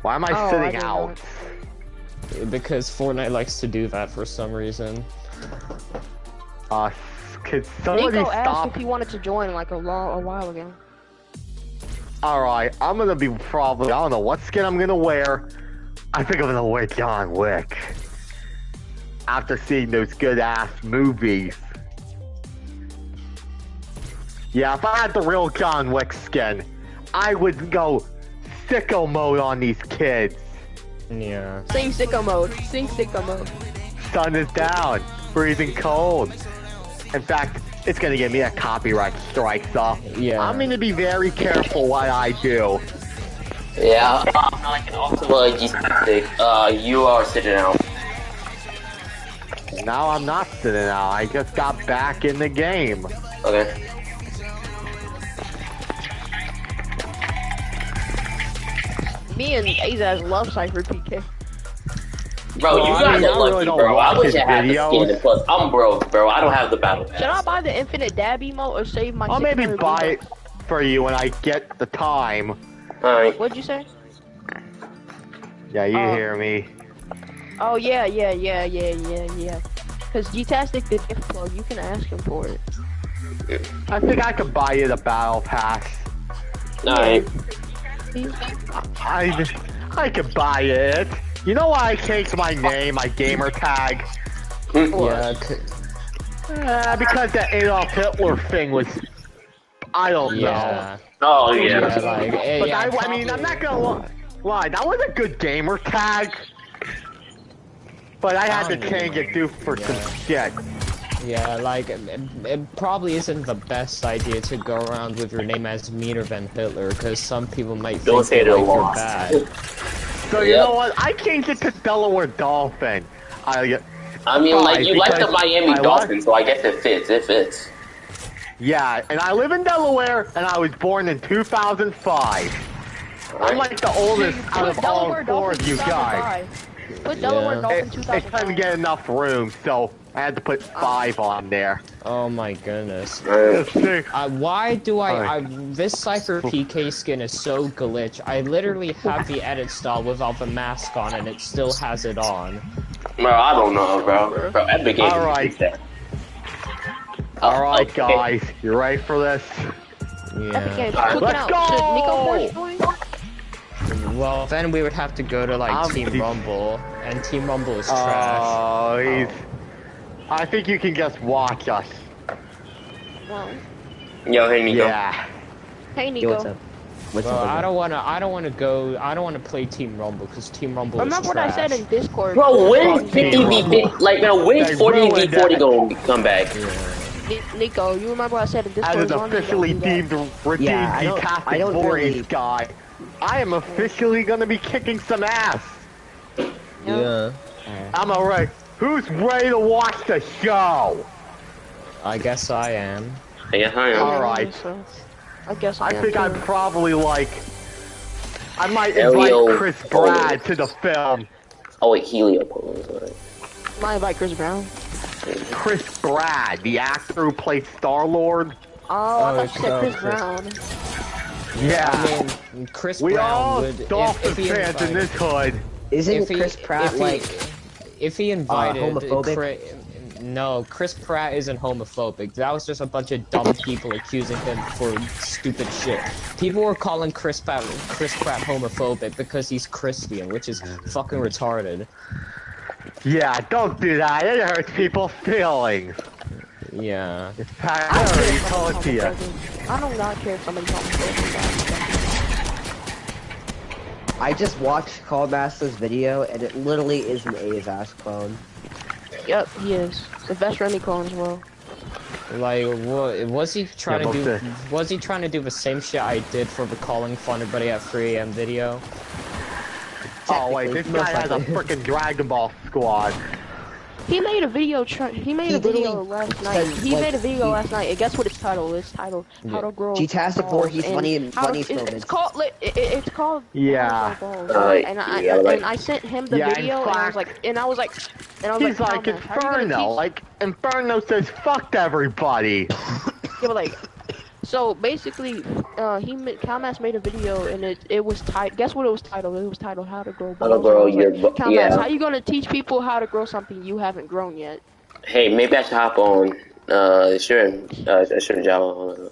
Why am I sitting out? Because Fortnite likes to do that for some reason. Could somebody Nico stop? asked if he wanted to join like a while ago. Alright, I'm gonna be probably, I don't know what skin I'm gonna wear. I think I'm gonna wear John Wick. After seeing those good ass movies. Yeah, if I had the real John Wick skin, I would go sicko mode on these kids. Yeah. Sing sicko mode. Sing sicko mode. Sun is down. Freezing cold. In fact, it's gonna give me a copyright strike, so yeah. I'm gonna be very careful what I do. Yeah, I can also you are sitting out. Now I'm not sitting out. I just got back in the game. Okay. Me and Azaz love Cypher PK. Bro, you guys are lucky, bro. I wish I had the skin, and plus, I'm broke, bro. I don't have the battle pass. Should I buy the infinite dab emote or save my? I'll maybe buy it for you when I get the time. Alright. What'd you say? Yeah, you hear me. Oh yeah. Cause G-Tastic did gift plug. You can ask him for it. I think I could buy you the battle pass. Alright. I could buy it. You know why I changed my name, my gamer tag? Yeah. Because that Adolf Hitler thing was, I don't know. Oh yeah. But I mean, I'm not gonna lie. That was a good gamer tag. But I had to change it due for some shit. Yeah, like, it probably isn't the best idea to go around with your name as meaner than Hitler, because some people might think that, like, you're bad. So you know what? I changed it to Delaware Dolphin. I mean, like, you like the Miami Dolphins, so I guess it fits. It fits. Yeah, and I live in Delaware, and I was born in 2005. I'm like the oldest out of all four of you guys. Put Delaware Dolphin 2005. It's time to get enough room, so I had to put 5 on there. Oh my goodness. Why do this Cypher PK skin is so glitch. I literally have the edit style without the mask on and it still has it on. Bro, I don't know, bro. Bro, Epic Games. Alright, guys. You ready for this? Yeah. Let's go! Well, then we would have to go to, like, Team Rumble, and Team Rumble is trash. Oh, I think you can just watch us. Yo, hey Nico. Yeah. Hey Nico. Yo, what's up? Well, I don't wanna play Team Rumble because Team Rumble Remember is trash. what I said in Discord? Bro, when is 50v50? Like, now when is 40v40 gonna come back? Nico, you remember what I said in Discord? As an officially deemed redeemed Decathlon Warriors guy, I am officially gonna be kicking some ass. Yeah. I'm alright. Who's ready to watch the show? I guess I am. Yeah, I am. Alright. I guess I think I'd probably like... I might invite Chris Brad to the film. Oh wait, Helio. Might invite Chris Brown. Chris Brad, the actor who plays Star-Lord. Oh, I thought you said Chris Brown. Yeah. I mean, Chris we Brown all would... Dolphin fans in this hood. Isn't Chris Pratt if he invited homophobic? No, Chris Pratt isn't homophobic. That was just a bunch of dumb people accusing him for stupid shit. People were calling Chris Pratt homophobic because he's Christian, which is fucking retarded. Yeah, don't do that. It hurts people's feelings. Yeah. I already told you. I do not care if somebody calls me homophobic. I just watched Callmaster's video, and it literally is an A's ass clone. Yep, he is. The best Remy clone as well. Like, what was he trying to do? Was he trying to do the same shit I did for the Calling Fun Everybody at 3 AM video? Oh wait, this guy has a freaking Dragon Ball squad. He made a video. He made a video last night. He made a video last night. And guess what its title is? How to grow. G-Tastic 4, he's funny and funny moments. It's called. It's called. Yeah. And I sent him the video, and I was like, he's like Inferno. Like Inferno says, "Fuck everybody." Yeah, but like, So basically, Calmass made a video and it was titled. Guess what it was titled? It was titled "How to Grow How to Balls." And I grow was your like, Calmass, yeah. how you gonna teach people how to grow something you haven't grown yet? Hey, maybe I should hop on. Sure. Sure, Java.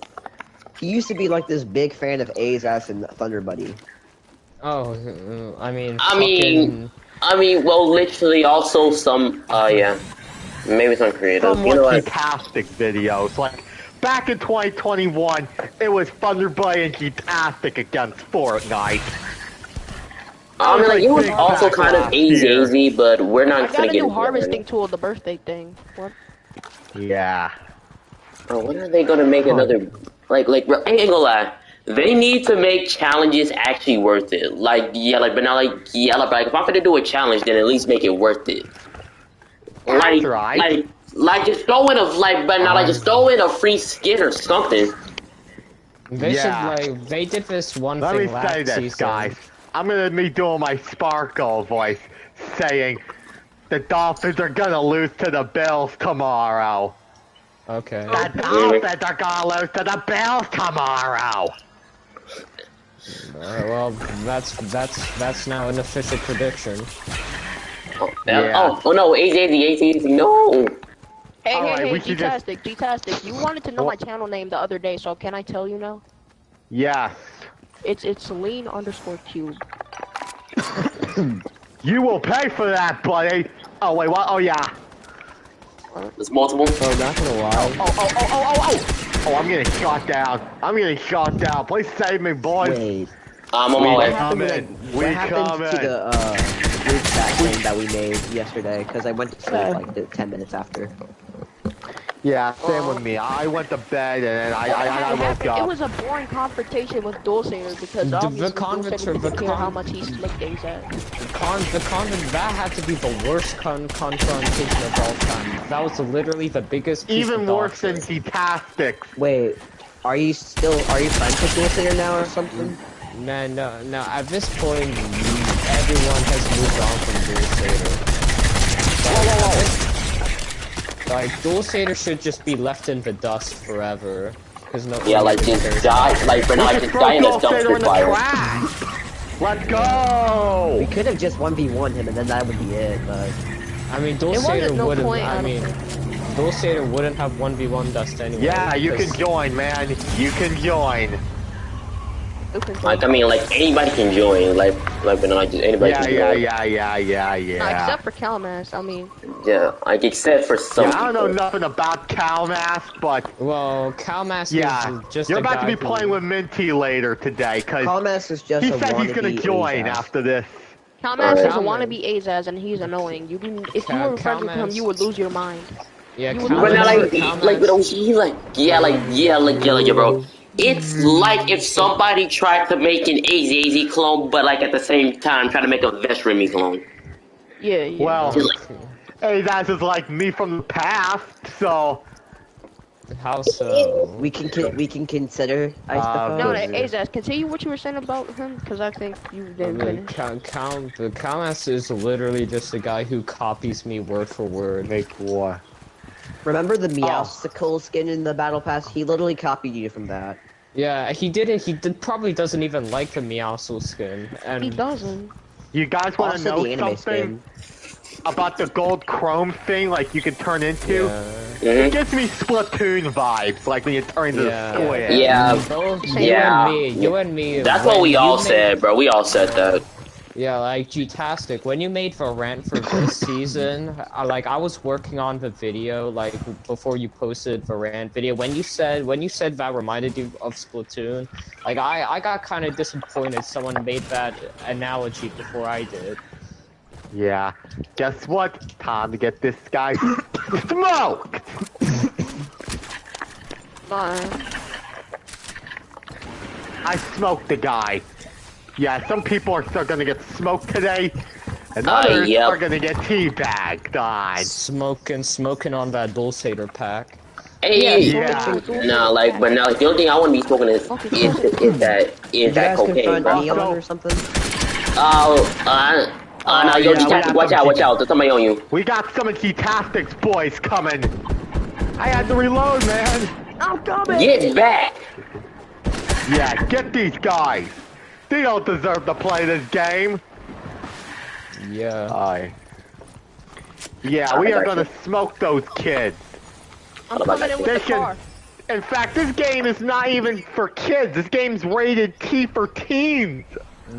He used to be like this big fan of A's ass and Thunder Buddy. Oh, I mean, I mean, well, literally, also some. Yeah, maybe some creators. You Somewhat know what? fantastic videos. Like, back in 2021, it was Thunderboy and Geetastic against Fortnite. I mean, like, it was big also back kind of last year. easy, but we're I not got gonna a get new into that right harvesting now. tool, the birthday thing. What? Yeah. Oh, when are they gonna make another? Like, I ain't gonna lie. They need to make challenges actually worth it. Like, yeah, like, but not like, yeah, like, if I'm gonna do a challenge, then at least make it worth it. That's right. Like, just throw in but not like, just throw in a free skin or something. they Yeah. should like they did this one Let me thing last say this, season. guys. I'm gonna be doing my Sparkle voice, saying the Dolphins are gonna lose to the Bills tomorrow. Okay. The Dolphins are gonna lose to the Bills tomorrow. Well, that's now an official prediction. Yeah. Oh no, easy, no. Hey, Alright, hey, we hey, should just- G-Tastic, you wanted to know my channel name the other day, so can I tell you now? Yes. It's Celine_Cube. You will pay for that, buddy. Oh wait, what? Oh yeah. There's multiple. Oh, not gonna lie. Oh, I'm getting shot down. I'm getting shot down. Please save me, boys. Wait, I'm on my way. what happened to the group chat thing that we made yesterday? Because I went to sleep like 10 minutes after. Yeah, same with me. I went to bed and then I woke It up. was a boring confrontation with Dulcimer because obviously Dulcimer didn't care how much he slicked things at. That had to be the worst confrontation of all time. That was literally the biggest piece Even of worse than doctrine. Geetastics. Wait, are you friends with Dulcimer now or something? No. At this point, everyone has moved on from Dual Sater. Like, Dulcimer should just be left in the dust forever. Cause no. Yeah, like just die, like for not just die in a dumpster fire. Let's go! We could have just 1v1 him and then that would be it, but... I mean, wasn't no wouldn't. point, I mean, Dulcimer wouldn't have 1v1 dust anyway. Yeah, you can join, man. You can join. Like, I mean, like anybody can join, but not just anybody can join. Yeah. No, except for Calmass, I mean. Yeah, like except for some. Yeah, I don't know nothing about Calmass, but Well, Calmass yeah, is just you're a about to guy be playing with Minty later today, cause Calmass is just he a said he's gonna wannabe join Azaz. after this. Calmass is a Calmass. wannabe Azaz and he's annoying. You didn't, if you were friends with him, Calmass. you would lose your mind. Yeah, You But not Calmass. but bro. It's like if somebody tried to make an AZ clone, but like at the same time trying to make a Vest Remy clone. Yeah. Well, Azaz is like me from the past, so How so? We can consider, I suppose. No, Azaz, continue what you were saying about him, because I think you didn't finish. Calmass is literally just a guy who copies me word for word. make war. Remember the Meowsicle skin in the Battle Pass? He literally copied you from that. Yeah, he didn't. Probably doesn't even like the Meowscle skin. And He doesn't. You guys want to Also the know anime something skin. about the gold chrome thing? Like you can turn into. Yeah. It gives me Splatoon vibes, like when you turn into Yeah. the squid. Yeah, Both Yeah. you and me. that's what when we you all made- said, bro. We all said that. Yeah, like Geetastic. When you made Varant for this season, I was working on the video like before you posted Varant video. When you said that reminded you of Splatoon, like I got kind of disappointed someone made that analogy before I did. Yeah. Guess what? Time to get this guy smoked. I smoked the guy. Yeah, some people are still gonna get smoked today, and others yep. are gonna get teabagged. Smoking on that Dulcimer pack. Hey, Yeah. nah, like, but now the only thing I want to be smoking is that Did you guys cocaine, confront bro. Neon Also- or something? No, yo, yeah, watch out, there's somebody on you. We got some of Geetastics boys coming. I had to reload, man. I'm coming! Get back! Yeah, get these guys. They don't deserve to play this game. Yeah. Yeah, we are gonna smoke those kids. I'm coming in with the car. In fact, this game is not even for kids. This game's rated T for teens.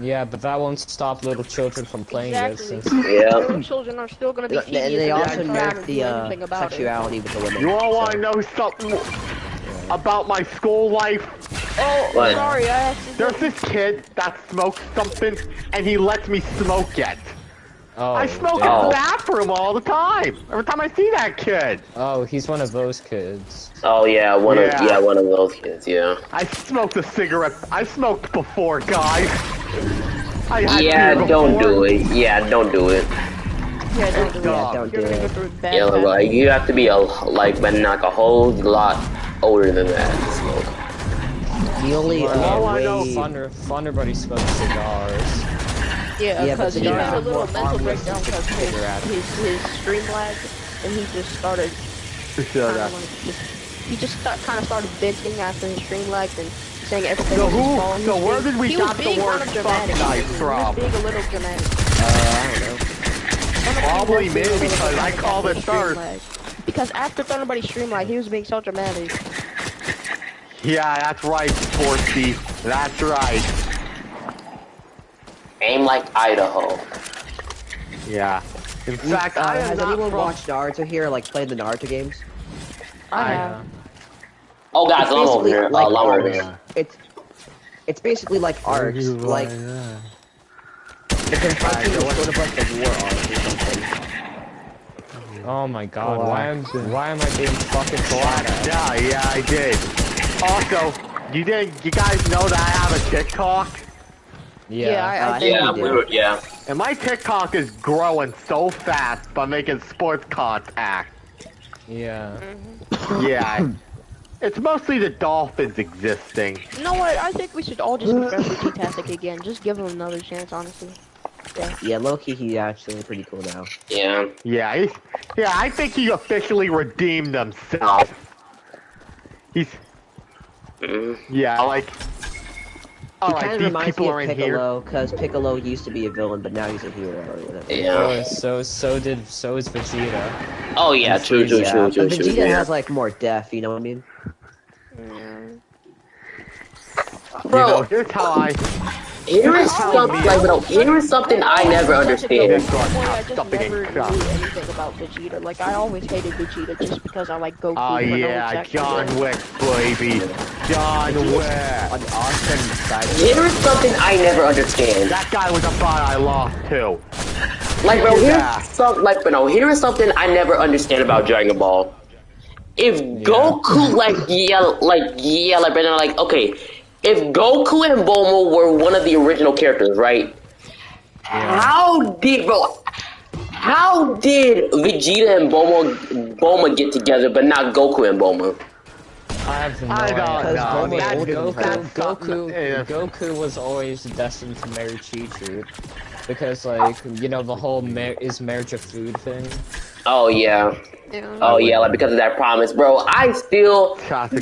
Yeah, but that won't stop little children from playing Exactly. this. Little children are still gonna be And tedious. they also and nerfed do anything the about sexuality with the women. You all want so. to know something about my school life? Oh, What? sorry, I There's accidentally. this kid that smokes something, and he lets me smoke it. Oh, I smoke damn. in the bathroom all the time. Every time I see that kid. Oh, he's one of those kids. Oh yeah, one Yeah. of those kids. Yeah. I smoked a cigarette. I smoked before, guys. I had Yeah, beer don't before. do it. Yeah, don't do it. Yeah, don't do Yeah, it. don't You're do gonna it. go through bad Yeah, times. like you have to be a whole lot older than that to smoke. The only Well, I know way... Thunder Buddy smokes cigars. Yeah, Yeah, because but he cigars had a are little more mental harmless breakdown than because cigarettes. his stream lagged, and he just started kind of like he just kind of started venting after his stream lagged and saying everything So was his who- fault. He so was where being- did we he was got the being word kind of dramatic. fuck guy He was from? being a little dramatic. I don't know. Probably me, He was being a little because I dramatic called after it his stream first. lag. Because after Thunder Buddy stream lag, he was being so dramatic. Yeah, that's right, Sportsy. That's right. Aim like Idaho. Yeah. In fact, I am has not anyone from... watched Naruto here, like played the Naruto games? I have. Oh guys, It's I'm over basically here. like I'm over arcs. here. It's basically like arcs, like the confronting is sort of like the war arc or something. Oh my god, why am I being fucking shot at? Yeah, I did. Also, you guys know that I have a TikTok? Yeah, I I think Yeah, we we do. were, yeah. And my TikTok is growing so fast by making sports contact. Yeah. Yeah. It's mostly the Dolphins existing. You know what? I think we should all just be friends with G-Tastic again. Just give him another chance, honestly. Yeah. Yeah, low-key, he's actually pretty cool now. Yeah. Yeah, I think he officially redeemed himself. He's... Yeah, like... He Alright, kind of these reminds people me are of in here. Piccolo, because Piccolo used to be a villain, but now he's a hero or whatever. Yeah. So is Vegeta. Oh yeah, true. But Vegeta Yeah. has like more depth, you know what I mean? Bro, You know, here's how I... here is something I never understand. I just never knew anything about Vegeta. Like, I always hated Vegeta just because I like Goku. Oh but no yeah, exactly John what. Wick, baby. John Wick. On the awesome side of Here is something I never understand. That guy was a bot I lost to. Like, bro, Yeah. here is something I never understand about Dragon Ball. If Goku, okay, if Goku and Bulma were one of the original characters, right? How did Vegeta and Bulma get together, but not Goku and Bulma? I have no I don't idea. know. Bulma's older than him. Goku was always destined to marry Chi-Chi. Because, like, you know, the whole is marriage a food thing? Oh yeah. Yeah. Oh yeah, like because of that promise, bro. I still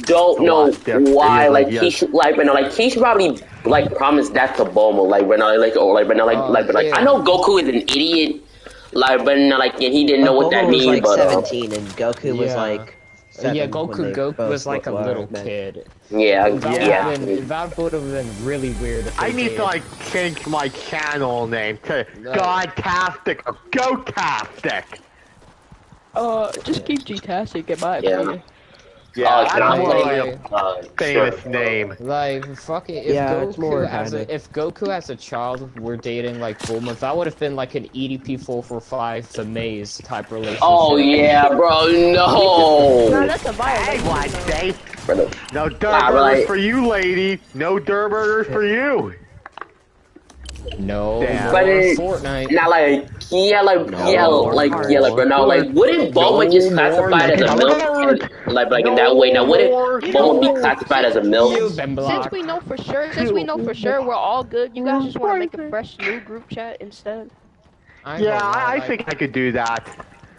don't know why. Like he should, he should probably like promise that to Bulma, I know Goku is an idiot, and he didn't know what that Bulma was means, like but 17 and Goku was Yeah. like 7 Yeah, when they Goku both was like a little met. kid. yeah. That would have been really weird if I they need did. to like change my channel name to Godtastic or Gotastic. Just keep G-Tastic in my Yeah. opinion. Yeah, that's I more like- like a famous name. Like, fucking, Yeah, it's more if Goku as a child were dating, like, Bulma, that would have been like an EDP 445 The Maze type relationship. Oh yeah, bro. No, No. that's a violation. Hey, what, though. say? Brother. No Nah, burgers right. for you, lady. No burgers for you. No, Damn. more But Fortnite. Not like but no, like wouldn't Bulma No just more classified as a like- milk? Like in that way, now wouldn't Bulma be classified as a milk? You've been Since blocked. we know for sure we're all good, you guys just want to make a fresh new group chat instead. Yeah, I think I could do that.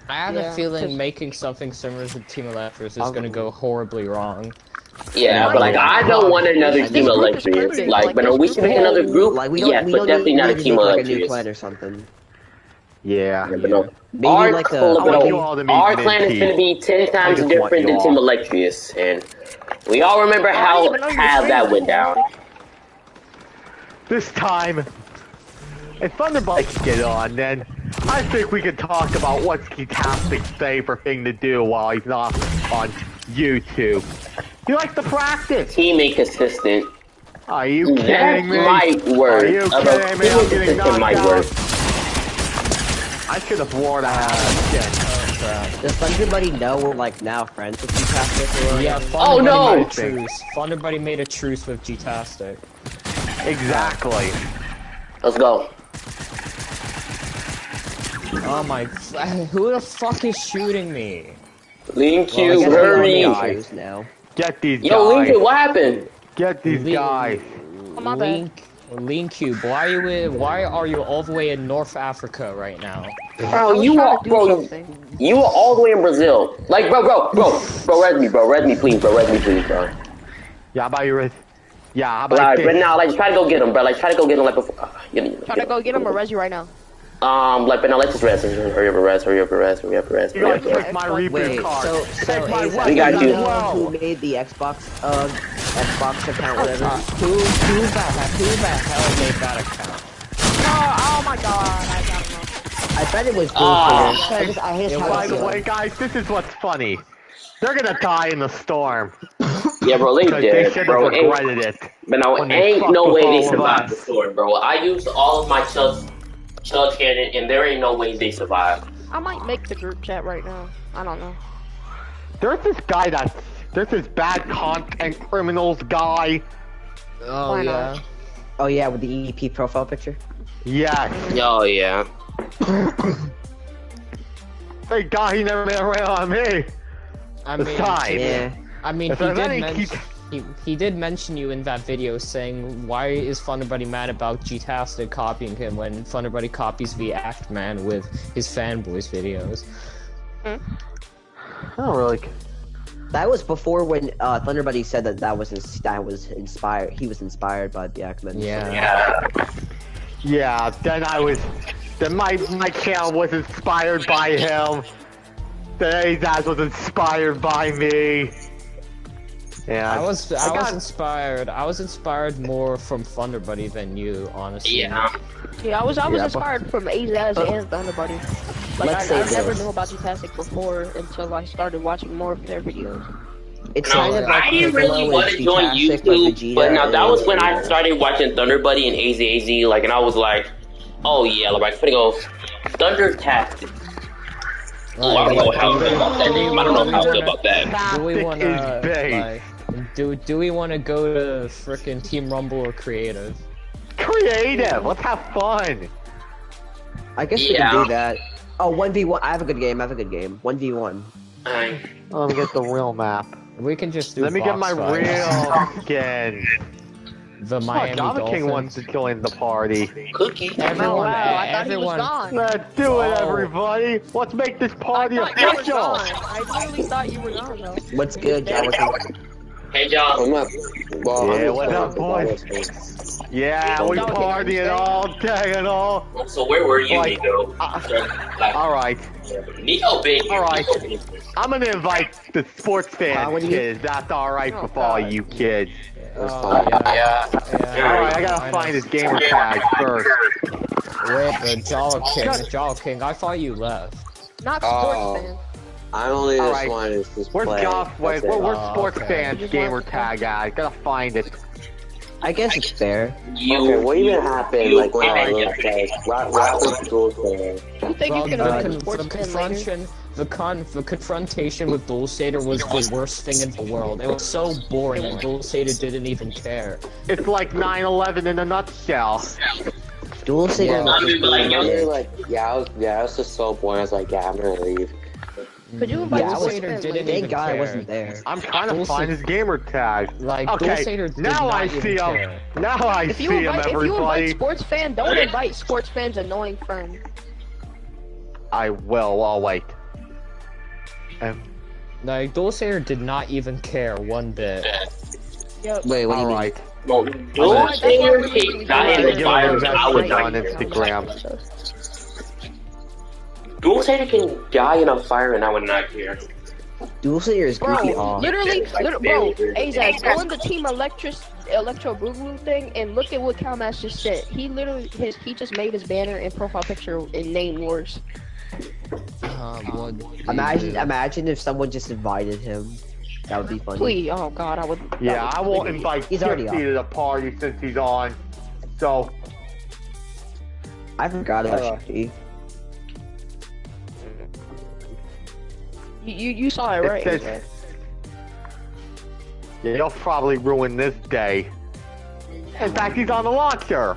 I have Yeah, a feeling 'cause- making something similar to Team Electros is gonna go horribly wrong. Yeah, but like I don't want another team of Electrius. Like, but no, we should make another group. Like we Yes, don't but definitely need not a to team make of like a new Electrius. clan or something. Yeah. Yeah, but no. Maybe Our, like I want you all to meet our clan is Minty. going to be 10 times just want different you than Team all. Electrius, and we all remember I how didn't even know you were that streaming. went down. This time, if Thunderbolt can get on, then I think we can talk about what's Geetastic's favorite thing to do while he's not on YouTube. He likes to practice. Team inconsistent. Are you That kidding me? might work. Are you Although kidding me? team I'm getting inconsistent knocked might out. work. I should have worn a hat. Does everybody know we're like now friends with Geetastic? Yeah, Oh, no! made a truce. Thunderbuddy made a truce with Geetastic. Exactly. Let's go. Oh my... Who the fuck is shooting me? Link Well, I you, guess we all hurry. know issues now. Get these Yo, guys. Link, what happened? Get these Link- guys. Oh, my bad. Link Cube, why are you all the way in North Africa right now? I Bro, was you trying are, to do bro, something. you are all the way in Brazil. Like, bro, res me, please, bro. Yeah, how about you, Riz? Yeah, how about Like, this? but now, like, try to go get him, bro. Like, try to go get him, like, before. Try to go get him or res you right now. Like, but now let's just rest. Hurry up, rest. You gotta take my reboot Wait, card. so Take my is weapon We got as you. well. who made the Xbox account, whatever? Who the hell made that account? Oh my god, I got him. I bet it was Ah. Bullshitter. I hate how By it's the way, guys, this is what's funny. They're gonna die in the storm. Yeah, bro, Link Because they dead, should have bro. regretted it. But now, when they ain't fucked no with way all they of survived us. the storm, bro. I used all of my chug cannon, and there ain't no way they survived. I might make the group chat right now. I don't know. There's this bad content criminals guy. Oh Why yeah. not? Oh yeah, with the EEP profile picture. Yes. Oh, yeah. Thank God he never made a raid on me. I mean, Besides, Yeah. I mean, If he there's did any mention. He did mention you in that video saying, why is Thunderbuddy mad about Geetastic copying him when Thunderbuddy copies the Act Man with his fanboys videos? I don't really. That was before when Thunderbuddy said that was inspired. He was inspired by the Ackman. Yeah. Yeah. Then my channel was inspired by him. Then his ass was inspired by me. Yeah. I was inspired more from Thunderbuddy than you, honestly. Yeah. Yeah, I was Yeah, but- inspired from Azaz and Thunderbuddy. Like Let's I say never this. knew about Geetastic before until I started watching more of their videos. It's No, kind of like I didn't really Piccolo want is to join Geetastic, but YouTube, Vegeta but now that was is when I Vegeta. started watching Thunderbuddy and AZ, like, and I was like, oh yeah, like, I'm finna go Thunder Tactic. Oh, I don't know how I feel about that name. I don't know how I feel about that. Do we Tactic wanna is base. like, do we wanna go to frickin' Team Rumble or Creative? Creative. Let's have fun. I guess we Yeah. can do that. Oh, 1v1. I have a good game. 1v1. Let me get the real map. We can just do. Let me get box my fights. real skin. The Fuck, Miami Java King Dolphins. wants to join the party. Cookie. Everyone, I thought he was everyone. gone. Let's do it, Oh. everybody. Let's make this I party thought you were official. gone. I literally thought you were gone though. What's good, Java? Hey, y'all. I'm up. Well, Yeah, I'm what's up, boys? Yeah, we Java King, partying stay. all day and all. So where were you, Like, Nico? All right. Nico big. All right. I'm gonna invite the sports fans, what do you- kids. That's all right Oh, with all God. you kids. Oh, yeah. All right, I gotta find his gamer tag first. Wait, but Java King, I thought you left. Not sports Oh. fans. I only All just right. wanted to just Where's play. Goff? Where's That's it. sports okay. fans You just gamer want- tag at? Gotta find it. I guess it's fair. Okay, what even happened? Like when I you- was like, what was Duel Fair? You think Well, you can avoid a sports fan later? the confrontation with Bullsator was the worst thing in the world. It was so boring, and Bullsator didn't even care. It's like 9/11 in a nutshell. Dual Saber. Well, I mean, but like, I yo, was like, I was just so boring. I was like, yeah, I'm gonna leave. Could you invite Yeah, I was- sports fans didn't later? Thank even God I care. wasn't there. I'm trying to Bullshit. find his gamer tag. Like, Okay, Bullsator did now not I even see him. care. Now I If see you him, invite everybody. sports fan, don't invite sports fans annoying friend. I will. I'll wait. Like, Dulcimer did not even care one bit. Yep. Wait, what do you mean? Alright. Well, Dulcimer can die in the fire, and I would on not. Instagram. Dulcimer can die in a fire, and I would not care. Dulcimer is goofy. Bro, literally, bro, Azaz, go on the Team Electro Boogaloo thing and look at what Calmash just said. He literally, he just made his banner and profile picture in name wars. Imagine if someone just invited him. That would be funny. Please, oh god, I would. Yeah, I won't invite He's already Gypsy to the party since he's on. So, I forgot about Shifty. You saw it, right? It says- yeah, he'll probably ruin this day. In fact, he's on the launcher.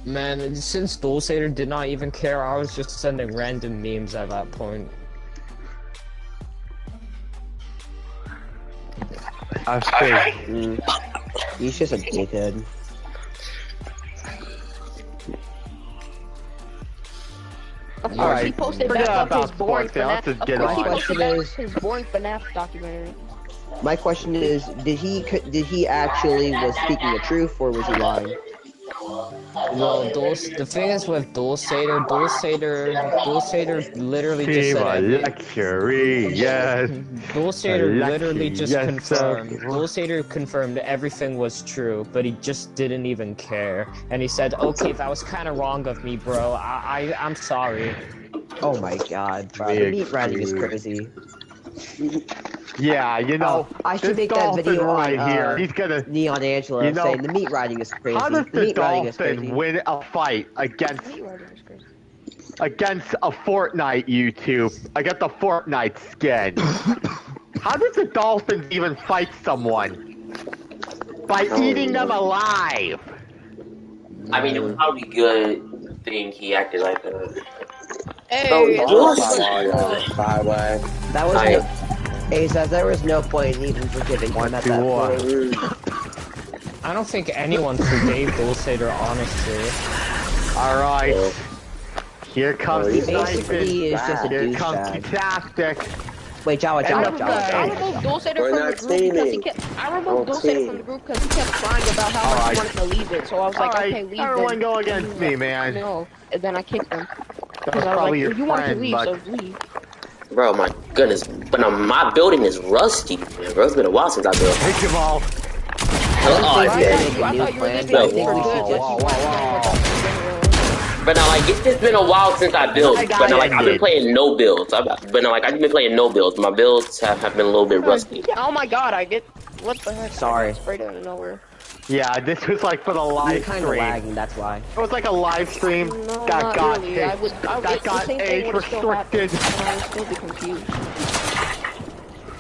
Man, since Dulcimer did not even care, I was just sending random memes at that point. I think. He's just a dickhead. Of course, Alright, he posted forget back up about his boring sports now, let's FNAF. just Of get course, he on. posted back his boring FNAF documentary. My question is, did he actually was speaking the truth or was he lying? Well, the thing is with Dulcimer literally just Team said luxury, yes. Dulcimer literally Lucky, just yes, confirmed. sir. Dulcimer confirmed everything was true, but he just didn't even care. And he said, "Okay, that was kind of wrong of me, bro. I'm sorry." Oh my god, bro. The Big meat riding is dude. crazy. Yeah, you know, I should this make that dolphin video right on, here. He's gonna. Neon Angelo You know, saying the meat riding is crazy. How does The the meat riding is dolphin crazy. win a fight against Meat riding is crazy. a Fortnite YouTube? Against a Fortnite skin? How does the dolphin even fight someone? By eating them alive. I mean, it was probably good thing he acted like that. Hey, Oh, it's Dulcimer. Bye-bye. That was I- no, Ace says there was no point in even forgiving him at that point. I don't think anyone forgave Dulcimer, honestly. Alright. Here comes He the basically is just a Here comes douchebag. Tastic. Wait, Jawa. I removed Dulcimer We're from the not group because he teaming. kept. I removed We're Dulcimer team. from the group because he kept crying about how much he Alright. wanted to leave it. So I was like, Alright, okay, leave everyone it. go against me, man. No, and then I kicked him That's because I was probably like, your you wanted to friend, leave, but so leave. Bro, my goodness. But my building is rusty, man. Bro, it's been a while since I built. take them all. Oh, I yeah. thought you were leaving Whoa, for good. whoa, Just you whoa, wanted to whoa. But now, like, it's just been a while since I built. I got But now, like, I've been ended. playing no builds. But now, like, I've been playing no builds. My builds have been a little bit rusty. Yeah, oh my god, I get. What the heck? Sorry. Straight out of nowhere. Yeah, this was like for the You're live kind of stream. lagging, that's why. It was like a live stream No, that not got really. I would. that the got same thing age would still happen, restricted. and I would still be confused.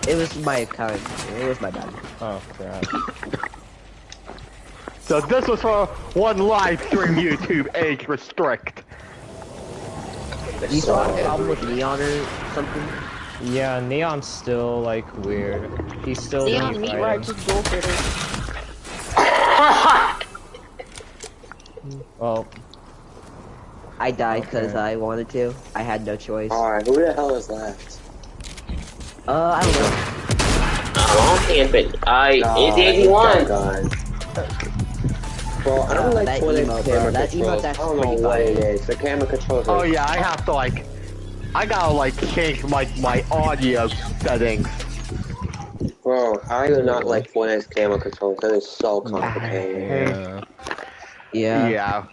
It was my account. It was my bad. Oh crap. So this was for one live stream YouTube age restrict. You still have a problem with Neon or something? Yeah, Neon's still like weird. He's still Neon meat right fighting. just Dulcimer. Well, I died because Okay. I wanted to. I had no choice. Alright, who the hell is left? I don't know. I'm paying for it. It's Oh, 81. God. Well, I don't like that when emo, it's bro. camera That controls. emote's I actually don't know pretty what it fire. is. The camera controls Oh are... yeah, I have to like, I gotta like change my audio settings. Bro, I do not like when it's camera controls. That is so complicated. yeah. Yeah.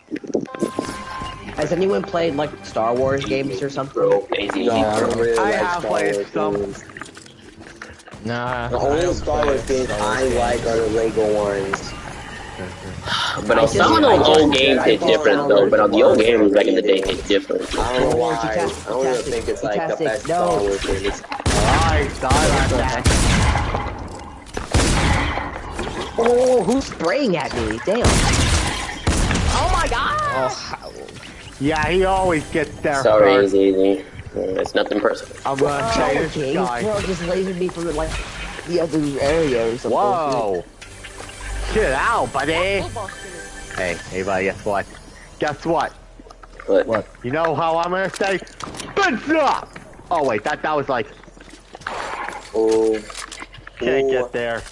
Has anyone played like Star Wars games or something? Bro, crazy. No, I don't really I like have Star played Wars some. games. Nah. The I only don't Star play Wars games Star Wars I like games. are the Lego ones. But on some of those old games hit different though. But on the old games back in the day hit different. I don't know why. I Fantastic, don't even think it's like the fantastic. best No. Star Wars game. It's... Alright, that. Oh, who's spraying at me? Damn. Oh my god! Oh, how? Yeah, he always gets there Sorry, first. it's easy. It's nothing personal. I'm gonna say this Okay, guy. bro just lasered me from like the other area or something. Whoa. Chill out, buddy. Football spinner. Hey, buddy, guess what? Guess what? But What? You know how I'm gonna say? Bench up! Oh wait, that was like Oh. Can't get there.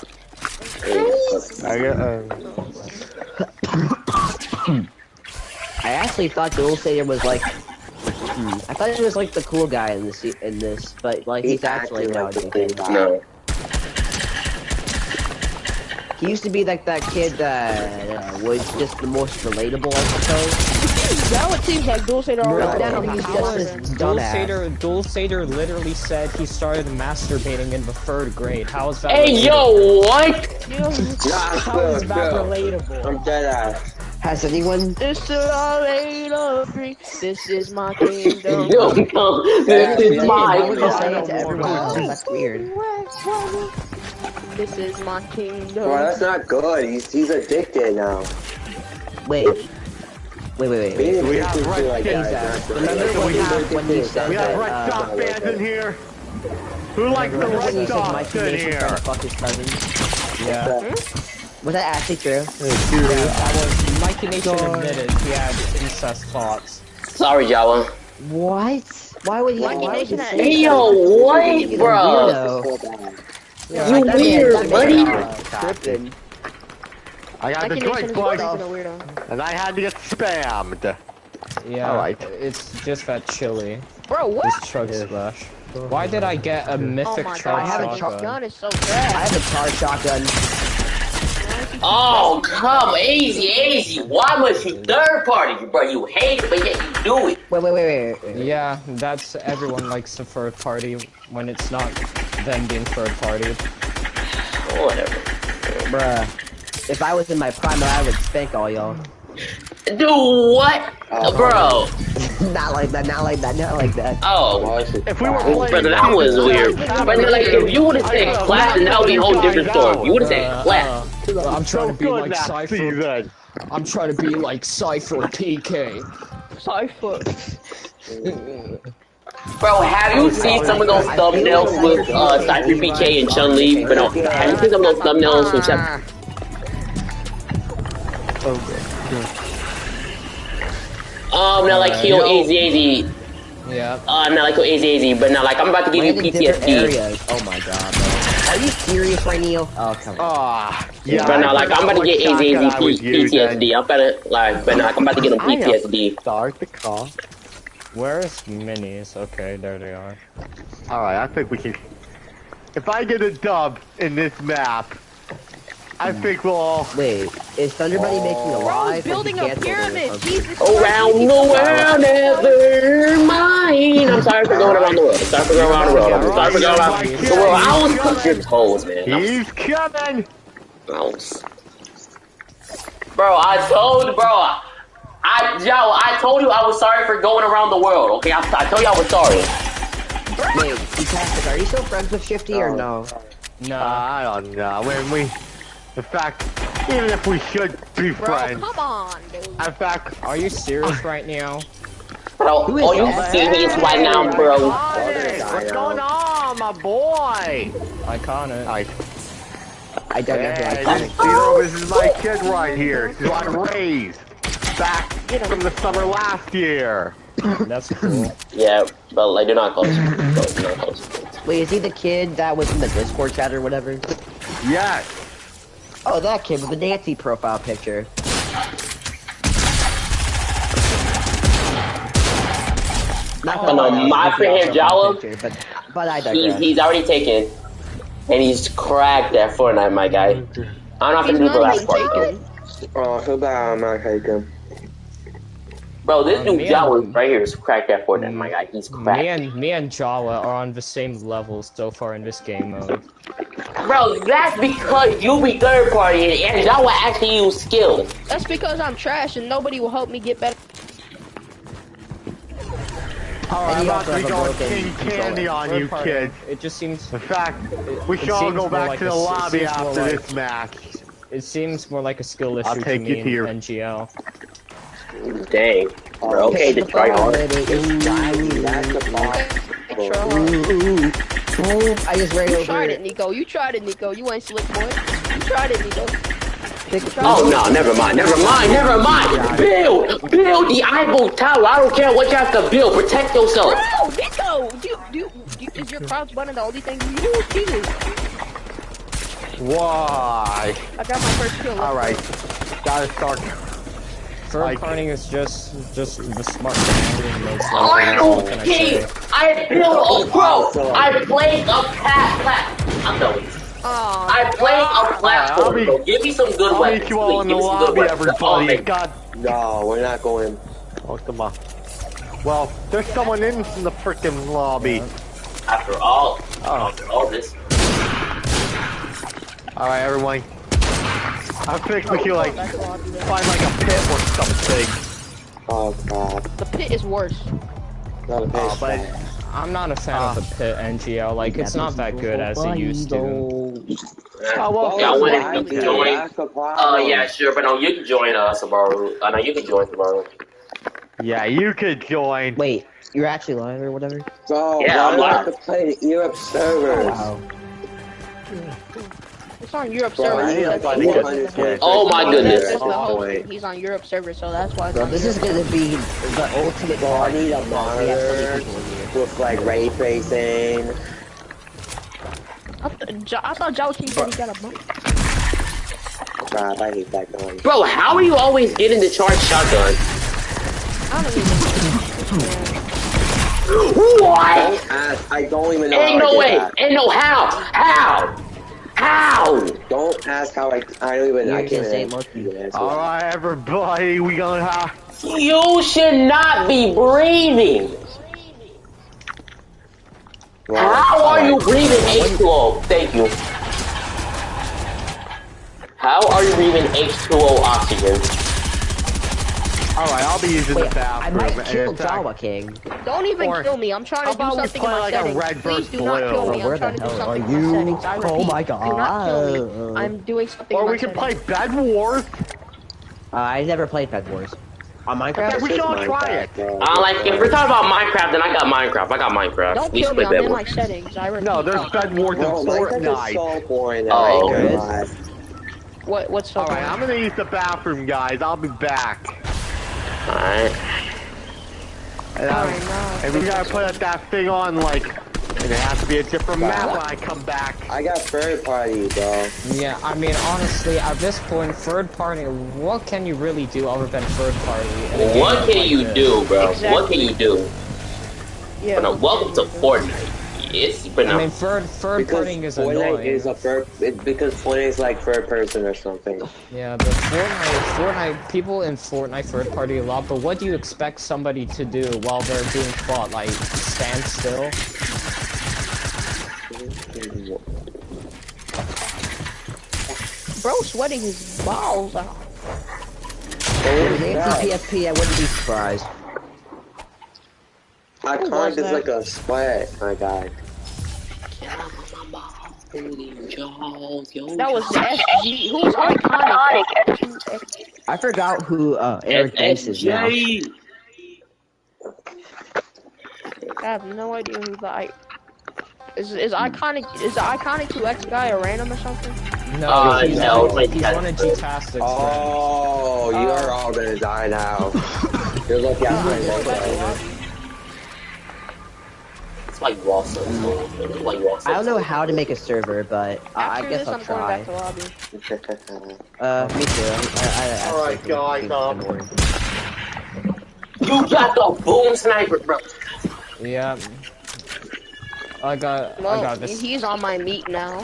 I actually thought Dual Sater was like. I thought he was like the cool guy in this, but like he's actually now a dickhead. No. He used to be like that kid that was just the most relatable, I suppose. Now it seems like Dual Sater already down. He's How just is Dual dumbass. Sater literally said he started masturbating in the 3rd grade. How is that Hey, relatable? yo, what? How is that relatable? I'm dead ass. Has anyone? This is all ain't a free. This is my kingdom. No, no, this is Why my would you say it car. to everyone else? That's weird. This is my kingdom. Bro, that's not good. He's addicted now. Wait. Being We have addicted to like Red that Zach, is not remember good. when you said We have that, Red Sox fans in here. Who likes the remember when Red you said Sox Mikey in Mason tried here? to fuck his cousins? Yeah. Was that actually true? That was Mikey Nation admitted he had incest thoughts. Sorry, Jawa. What? Why would he? Mikey Why would Nation he had say Hey, that? yo, what, He's a bro? weirdo. Yeah, You Like, that man- weird, that man, buddy. Tripping. I got the Mikey Nation drink, is boys, a weirdo. and I had to get spammed. Yeah, Alright. it's just that chili. Bro, what? This chug splash. Why did I get a Oh mythic my god, charge I have a this shotgun? gun is so I trash. have a charge shotgun. Oh, come easy. Why must you third party, bro? You hate it, but yet you do it. Wait. Yeah, that's everyone likes a third party when it's not them being third party. Whatever. Bruh. If I was in my prime, I would spank all y'all. Do what, bro? Not like that. Oh, If we were playing, brother, that was weird. But like, if you would have said class, then that would be a whole different story. You would have said class. I'm trying to be good like that Cypher. season. I'm trying to be like Cypher PK. Cypher. Bro, have you seen some of those thumbnails with Cypher PK and Chun Li? But no, have you seen some of those thumbnails with now like Kill AZ. Yeah. Not like Kill AZ, but now like I'm about to give you Land in different PTSD. areas. Oh my god, bro. Are you serious right now? Oh, come on. Yeah. But now like I'm about to get AZ PTSD. PTSD. I'm about to like, but now like, I'm about to get him PTSD. Start the call. Where's minis? Okay, there they are. Alright, I think we can. If I get a dub in this map, I think we'll all. Wait, is Thunderbuddy making a Bro, live? he's building a pyramid. Jesus Around the world, never mind. I'm sorry for going around the world. I'm sorry for going around the world. I'm sorry for going around the world. I was cooked your toes, man. He's coming! Bro, I told you I was sorry for going around the world. Okay, I told you I was sorry. Wait, Fantastic, are you still friends with Shifty or no? No. I don't know. In fact, even if we should be Bro, friends, come on, dude. in fact, Are you serious right now? Bro, Who is all you that? serious right now, bro? what's going on, my boy? Iconic. Alright, I don't know who hey, I this is my kid right here. He's on raised back from the summer last year. That's cool. Yeah, but like they're not close. They're not close. Wait, is he the kid that was in the Discord chat or whatever? Yes. Oh, that kid with the Nancy profile picture. Not Oh, no, my friend here, Jawa, but I digress. he's already taken, and he's cracked at Fortnite, my guy. I don't have to He's do the not last even part. taken. Oh, so bad I'm not taking. Bro, this dude me Jawa and- right here is cracked at Fortnite, my guy. He's cracked. Me and Jawa are on the same level so far in this game mode. Bro, that's because you be third party and Jawa actually use skill. That's because I'm trash and nobody will help me get better. Alright, And I'm he about also to be has a going broken King Candy on Third you party, kids. It just seems In fact, we it should all seems go more back like to the a- it lobby seems more after like- this match. it seems more like a skill issue I'll to take me you to in your- NGL. Dang. Bro, okay, to try hard. That's the boss. Extra hard. I just ran You over tried it, Nico. You tried it, Nico. You ain't slick, boy. You tried it, Nico. Oh no, never mind. Build the Eiffel Tower. I don't care what you have to build. Protect yourself. Bro, Nico! Is your crouch button the only thing you do? Jesus. Why? I got my first kill. Alright. Gotta start. Third party is just the smart thing. I don't care. I built a bro. I played a I'm done with this. I played a platform. So give me some good I'll weapons. meet you all in the Please, give me some good lobby, weapons. That's all I'm everybody. making. God. No, we're not going. Oh, come on. Well, there's someone in the freaking lobby. After all this. Alright, everyone. I think we can, like, find, like, a pit or something. Oh god. The pit is worse. Not a Oh, but I'm not a fan of the pit NGL. Like, it's not that good as it used to. Oh, well, Y'all why want to did join? that's the problem. Yeah, sure, but no, you can join Subaru. No, you can join Subaru. yeah, you could join. Wait, you're actually live or whatever? So, Yeah, why I'm do I live. have to play the Europe servers? Wow. It's on Europe Bro, server. I need like Because- 100. Oh my goodness. That's the host. He's on Europe server, so that's why. It's Bro, on this is Europe. gonna be the ultimate Bro, I party. need a We have so monitor many people in here. with like ray tracing. I thought Joaquin said he got a bump. God, I hate that gun. Bro, how are you always getting the charged shotgun? I don't even. What? Don't ask. I don't even know Ain't how no I way. did that. Ain't no how. How? Don't ask how I don't even. I You're can't insane, even monkey. answer. Alright, everybody, we gonna have... You should not be breathing. Well, How are you alright. breathing H2O? Thank you. How are you breathing H2O oxygen? Alright, I'll be using Wait, the I bathroom. might and kill in fact- Java King. Don't even Or- kill me. I'm trying how to do about we something play in my like a settings. red Please versus do not kill blue? me. Where I'm trying the to do hell something are in my you? settings. I repeat, Oh my do not kill me. god. I'm doing something Or in my we can play settings. Bed Wars. I never played Bed Wars. On Okay, Minecraft? we It's should all just try Minecraft, it. bro. Like, if we're talking about Minecraft, then I got Minecraft. Don't We kill me. split I'm that in one. my settings. I repeat. No, there's don't kill Bed me. Wars and Bro, Minecraft is Fortnite. so boring. Oh, I okay. ain't gonna lie. What's so Alright, boring? I'm gonna use the bathroom, guys. I'll be back. Alright. And, Alright, no. and we gotta put that thing on, like, and it has to be a different map when I come back. I got third party, bro. Yeah, I mean, honestly, at this point, third party, what can you really do other than third party? in a game What can like you this? do, bro? What Exactly. can you do? Yeah. But no, welcome to what can you do? Fortnite. It's been I a mean, third Because partying is Fortnite annoying. is because Fortnite is like third person or something. Yeah, but Fortnite, people in Fortnite third party a lot, but what do you expect somebody to do while they're doing FOT? Like, stand still? Bro, sweating his balls out. If it was PSP, I wouldn't be surprised. I Who can't was just that? like a sweat, my guy. That was the SG. Who's iconic? I forgot who Eric Banks is now. SSJ. I have no idea who the is iconic. Is the iconic 2X guy a random or something? No, he's like one of G-Tastic's friends. Oh, you're all gonna die now. You're lucky I'm not. It's like Walson. It's like Walson. I don't know how to make a server, but I After guess this, I'll I'm going try. back to lobby. Me too. Alright, guys, You got the boom sniper, bro. Yeah. I got this. He's on my meat now.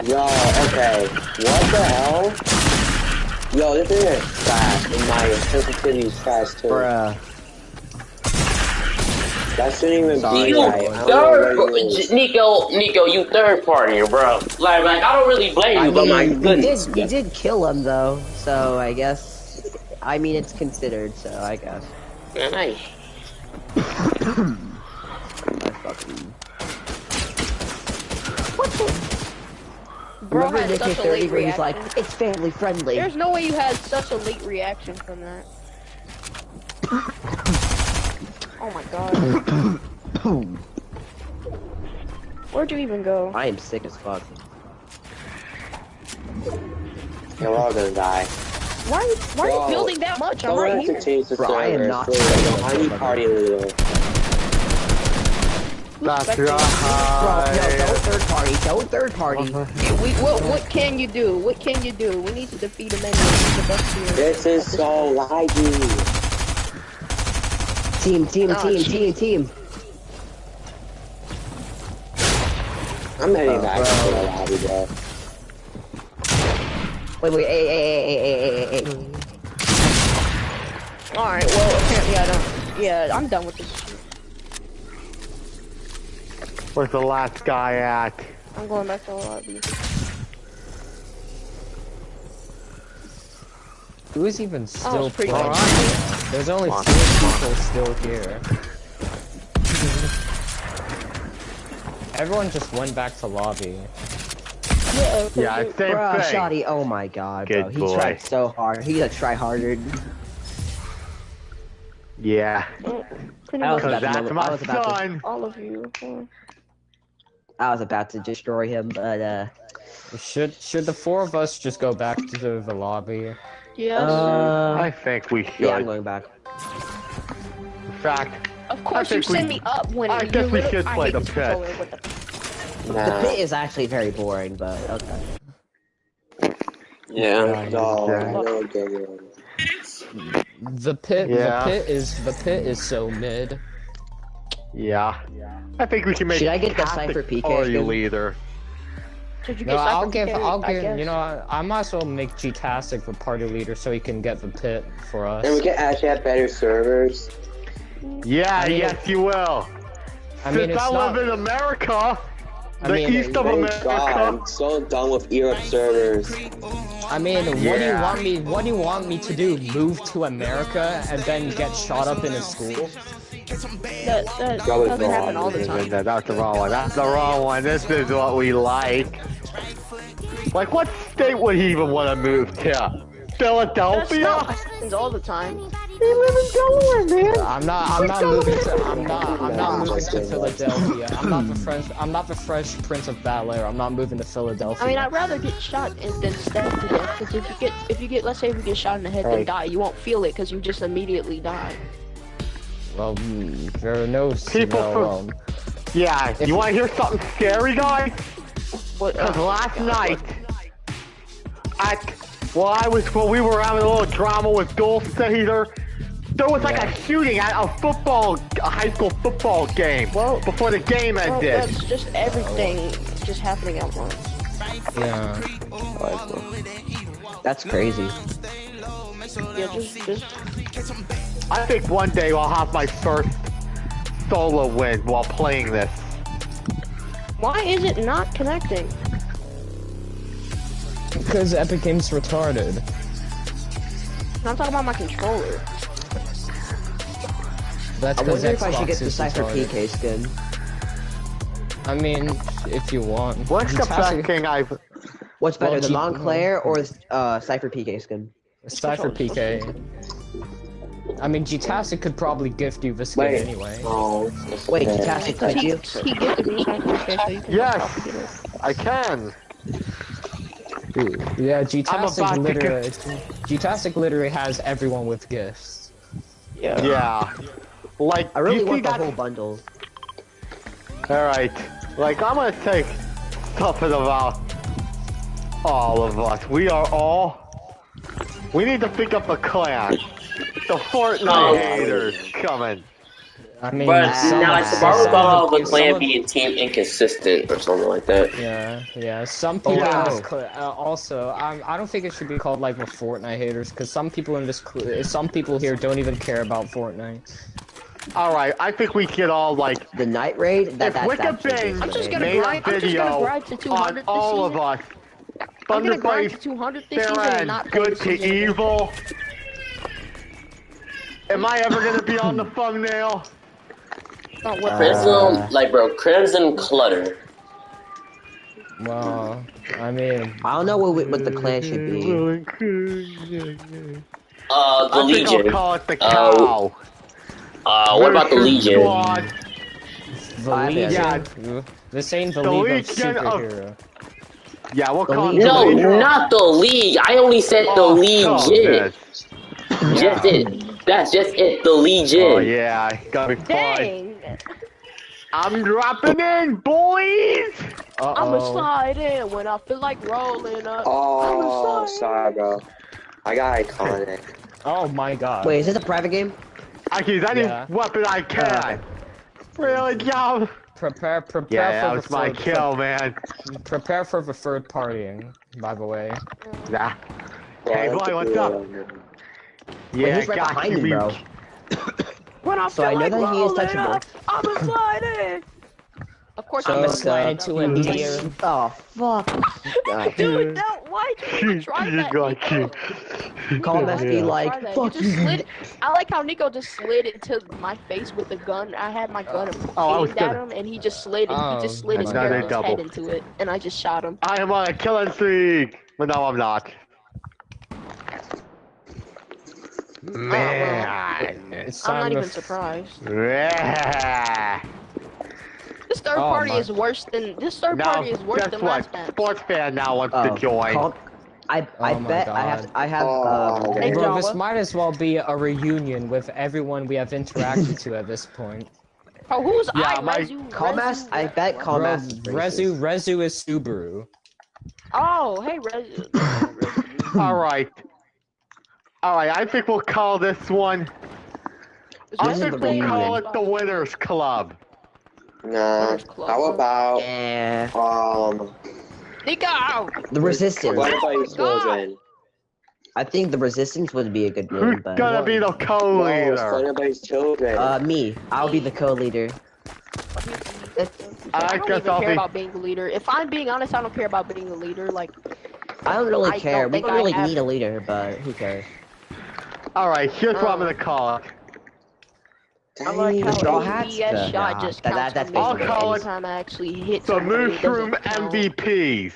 Yo, okay. What the hell? Yo, this thing is fast. And my sensitivity is fast too. Bruh. That shouldn't even Sorry, be You right. I don't know third, what it is. Nico, you third party, bro. Like I don't really blame you, but my goodness. we did kill him though, so I guess. I mean, it's considered, so I guess. Nice. I fucking. Bro Remember had Nick such a 30 late where he's reaction. like, it's family friendly. There's no way you had such a late reaction from that. Oh my god. Where'd you even go? I am sick as fuck. You're all gonna die. Why are Bro, you building that much? I'm Someone right has here. to change the Bro, I am server. not Please, saying I need that. party leader. That's spectator. right. Bro, no, don't third party. Don't third party. What can you do? What can you do? We need to defeat him anyway. He's the best here. This is so laggy. Team. I'm heading back to the lobby, bro. Wait, hey. Alright, well, apparently I don't. Yeah, I'm done with this shit. Where's the last guy at? I'm going back to the lobby. Who's even still pretty playing? good. There's only 4 people still here. Everyone just went back to lobby. Yeah, same Bruh, thing. Shoddy, oh my god, bro. Good He boy. tried so hard. He's a tryharder. Yeah. Pretty I was much about to That's know- my I was about to- son. all of you. I was about to destroy him, but Should the 4 of us just go back to the lobby? Yes. I think we should. yeah, I'm going back. In fact, of course I you think we- send me up when I you guess we little- should I play hate the this pit. controller with the- The Nah. pit is actually very boring, but okay. Yeah. No, Yeah. no good one. The pit is so mid. yeah. I think we can make Should I get the Catholic Cypher PK party skin? leader. Did you No, get I'll Cypher give, PK? I guess. you know, I might as well make G-Tastic the party leader so he can get the pit for us. And we can actually have better servers. Yeah, I mean, yes you will. I mean, Since it's I not. live in America, I the mean, east of Thank America. God, I'm so done with Europe servers. I mean, what do you Yeah. want me? What do you want me to do? Move to America and then get shot up in a school? That Probably doesn't happen wrong. all the time. That's the wrong one. That's the wrong one. This is what we like. Like, what state would he even want to move to? That's Philadelphia? not what happens all the time. They live in Delaware, man. I'm not moving to. I'm not moving to Philadelphia. I'm not the Fresh Prince of Bel-Air. I'm not moving to Philadelphia. I mean, I'd rather get shot than stabbed to death. Because if you get, let's say, if you get shot in the head then Right. die, you won't feel it because you just immediately die. Well, there are no People no, from- Yeah, you want to hear something scary, guys? What? Because last night, when we were having a little drama with Dulce Caesar, there was like a shooting at a high school football game. Well- before the game Well, ended. that's just everything just happening at once. Yeah. That's crazy. Yeah, just I think one day I'll have my first solo win while playing this. why is it not connecting? Because Epic Games retarded. I'm talking about my controller. That's I because wonder if I should Xbox get the is Cypher retarded. PK skin. I mean, if you want. What's the G-Tastic- best thing I've... What's better, Well, the Montclair or Cypher PK skin? Cypher PK. I mean, G-Tastic could probably gift you the skin Wait. anyway. Oh. Wait, Yeah. Tastic, Because could you? he gifted me Cypher PK, so you can Yes. probably get it. I can. Yeah, about to G-Tastic literally has everyone with gifts. Yeah. Like, I really you see want the that? whole bundle. Alright. Like, I'm gonna take something about all of us. We are all... We need to pick up a clan. The Fortnite haters coming. I mean, But now it's about the clan some- being team inconsistent or something like that. Yeah. Some people Yeah. in this also, I don't think it should be called like the Fortnite haters, because some people in this, some people here don't even care about Fortnite. Alright, I think we can all, like... The night raid? If Wicked Bing I'm just gonna made a grind- I'm just video gonna grind to 200 on this all of season. us, I'm gonna grind Thunderblade, to 200 this season they're and not play good this to season again. evil. Am I ever gonna be on the thumbnail? Not what Crimson, like bro, Crimson Clutter. Well, I mean, I don't know what the clan should be. The I think I'll Legion. call it the cow. What about the Rooster Legion? Squad. the I Legion. Yeah. This ain't the The League of Legion of- Superhero. Yeah, we'll The call it Legion. the No, Legion. not the League. I only said the Oh, Legion. this. Just it. That's just it. The Legion. Oh yeah, gotta be fun. Dang! I'm dropping in, boys! I'ma slide in when I feel like rolling up. Oh, sorry, bro. I got iconic. Oh my god. Wait, is this a private game? I can use any Yeah. weapon I can. Really, yo? Prepare Yeah, that for was my kill, man. Prepare for the third partying, by the way. Nah. Bro, Hey, boy, what's up? Wait, he's right behind me, bro. When I So feel I know like that he is rolling touchable. up, I'ma slide in. Of course, I'm I'm gonna gonna slide into a deer. Oh, fuck. Dude, no, why'd you even try that, Nico? Call him be like, Try that. fuck you. Just slid. I like how Nico just slid into my face with the gun. I had my gun I was aimed at gonna- him, and he just slid. Oh, he just slid his another bare double. head into it, and I just shot him. I am on a killing streak! But no, I'm not. Man. It's I'm time not to even surprised. Yeah. This third Oh, party my- is worse than Now, last guess match. what? Sports fan now wants to Oh, join. I Oh my bet I have Hey, Bro, Java. this might as well be a reunion with everyone we have interacted to at this point. Oh, who's Yeah, I? my- Calmass, I bet Bro, Calmass is racist. Rezu is Subaru. Oh, hey, Rezu. Alright. Alright, I think we'll call this one. I This is think the we'll reunion. call it the Winners Club. Nah. How about Eh, Nico! the Resistance. what about you children? I think the Resistance would be a good Who's name, but gonna be the No, it's co-leader? anybody's children. me. I'll be the co-leader. I don't guess even I'll care be. about being the leader. If I'm being honest, I don't care about being the leader. Like, I don't really I care. don't We think don't I really have- need a leader, but who cares? Alright, here's what I'm gonna call it. I like how Straw a hats? BS shot Nah, just that- counts that's for me I'll every call it time I actually hit The somebody, it Mushroom doesn't count. MVPs.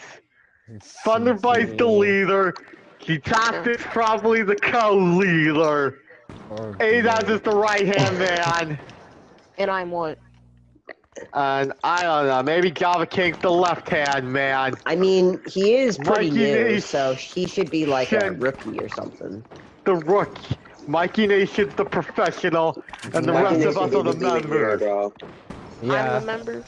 Thunderby's the leader. G-Tastic's probably the co-leader. Azaz is the right-hand man. And I'm what? And I don't know, maybe Java King's the left-hand man. I mean, he is pretty Mikey new, Nation. so he should be like a Should- rookie or something. The rookie. Mikey Nation's the professional. And the rest of us are the members. Bro. I'm Yeah. the member.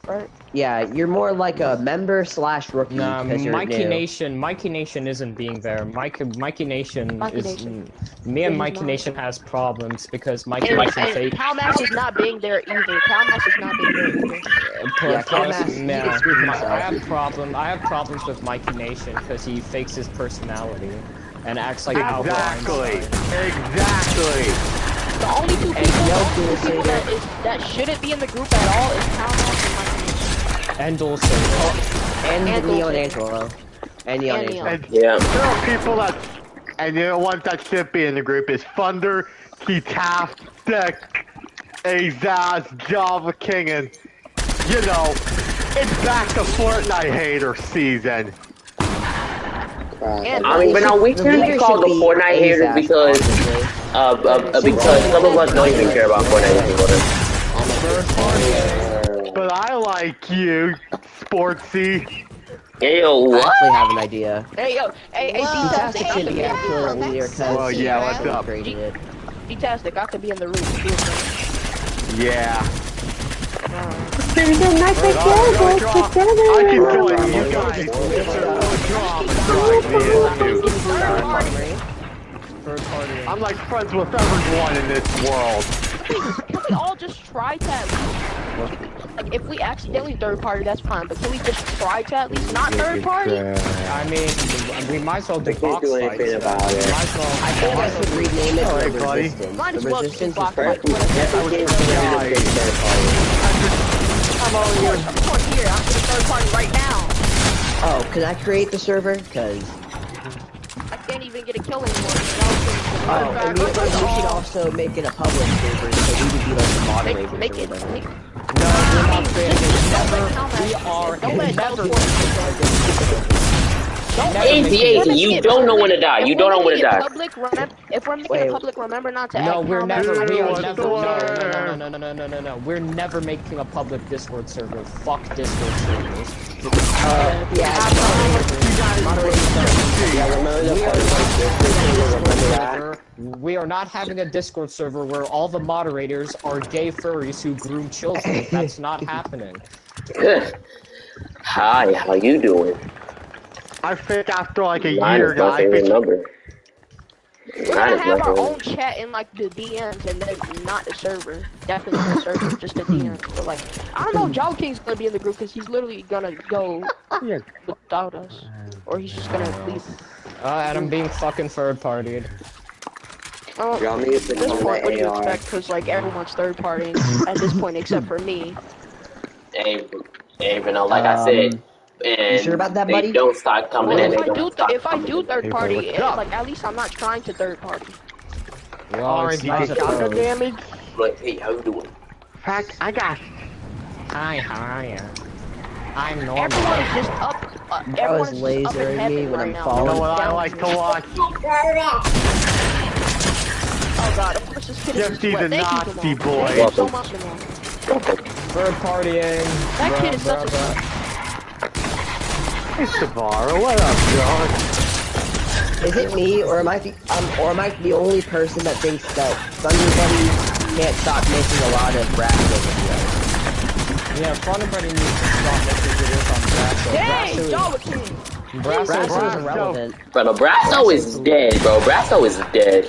Right? Yeah, you're more like a member slash rookie Nah, because you're Mikey new. Nation isn't being there. Mikey Nation Mikey is. Nation. Me and He's Mikey not. Nation has problems because Mikey And, Nation's and Calmass is not being there either. Calmass is not being there either. Yeah, Calmass, he can speak for himself. I have problems with Mikey Nation because he fakes his personality and acts like Albert Exactly. Einstein. Exactly. The only two And people, no the only two Crusader. people that shouldn't be in the group at all is Calmass and Mikey Nation. And Dulce. And And Neon Dulce. Angelo. And Neon And Angelo. And Yeah. there are people that, and you know ones that should be in the group is Thunder, G-Tastic, Azaz, Java King, and you know, it's back to Fortnite hater season. And I mean, but now we The shouldn't leader be called the should be Fortnite haters Azaz, because honestly. because some of us don't even care about Fortnite anymore. But I like you, Sportsy. Hey, yo, I what? actually have an idea. hey, yo, hey, Fantastic D-Tastic, shouldn't get a leader because Well, yeah, what's up? created it. D-Tastic, I could be in the room. Yeah. There's a nice I can join you guys. Third party. I'm like friends with everyone in this world. Can we all just try to at least, like, if we accidentally third party, that's fine, but can we just try to at least not third party? I mean, we might as well do I can't box do fights. anything about it. Might as well. I think I should rename it Alright, the buddy. Resistance. Might as The well Resistance just is box fight. I'm of course here, I'm in the third party right now. Oh, can I create the server? Cause I can't even get a kill anymore. and we should also make it a public server so we would be like the moderators Make or it. whatever. Make, No, we're not creating just never. don't let We Calmass- are don't let never. Fortnite- Easy, you don't know when to die. You don't know when to die. If we're making it public, remember not to add No, we're comments. never. We are What's never. the No. We're never making a public Discord server. Fuck Discord servers. We are not having a Discord server where all the moderators are gay furries who groom children. That's not happening. Hi, how you doing? I think after like a Mine year, is my favorite number. We're gonna have our own chat in like the DMs and then not the server. Definitely the server, just the DMs. But like, I don't know if Jolly King's gonna be in the group because he's literally gonna go without us. Or he's just gonna leave. And I'm being fucking third-partied. Y'all need to At this come point, what do you AR. expect? Because like everyone's third partying at this point except for me. Hey, but no, like I said, and you sure about that, they buddy? don't start coming Well, in. if I do third party, like at least I'm not trying to third party. Well, it's Orange, you not take a shotgun pro. damage? But hey, how you doing? Fact, I got. Hi. I'm normal. Everyone is just up. Bro Everyone's is just up in lasering me heaven when right I'm now. You falling. know what I Down like to here. watch? Oh god, of course this kid is Jesse the sweat. Thank you, Nazi Jamal. boy. Thank you so much, Jamal. Third partying. That kid is such a sweat. Hey, Savara, what up, dog? Is it me, or am I the only person that thinks that Thunderbuddy can't stop making a lot of Brasso videos? Yeah, Thunderbuddy needs to stop making videos on Brasso. Dang, Jolly King. Brasso Brasso is is irrelevant. Bro, no, Brasso is dead, bro. Brasso is dead.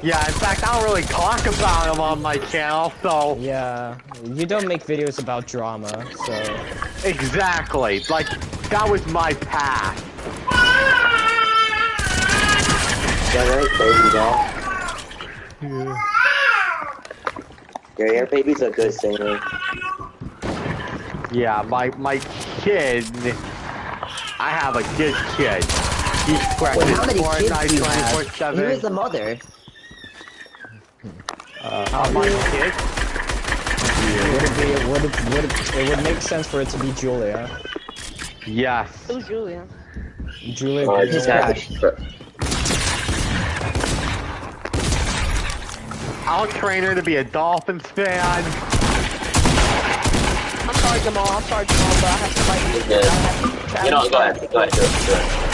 Yeah, in fact, I don't really talk about him on my channel, so... Yeah, you don't make videos about drama, so... Exactly. Like, that was my path. Yeah, right, baby, dog. Your air baby's a good singer. Yeah, my kid... I have a good kid. He's Well, practicing how many kids Fortnite do you have? 24/7. Who is the mother? My kid? It would make sense for it to be Julia. Yes. Who's Julia? Julia I Green. just have to. I'll train her to be a Dolphins fan. I'm sorry, Jamal, but I have to fight you. Yeah. I have to You know, go ahead, do it.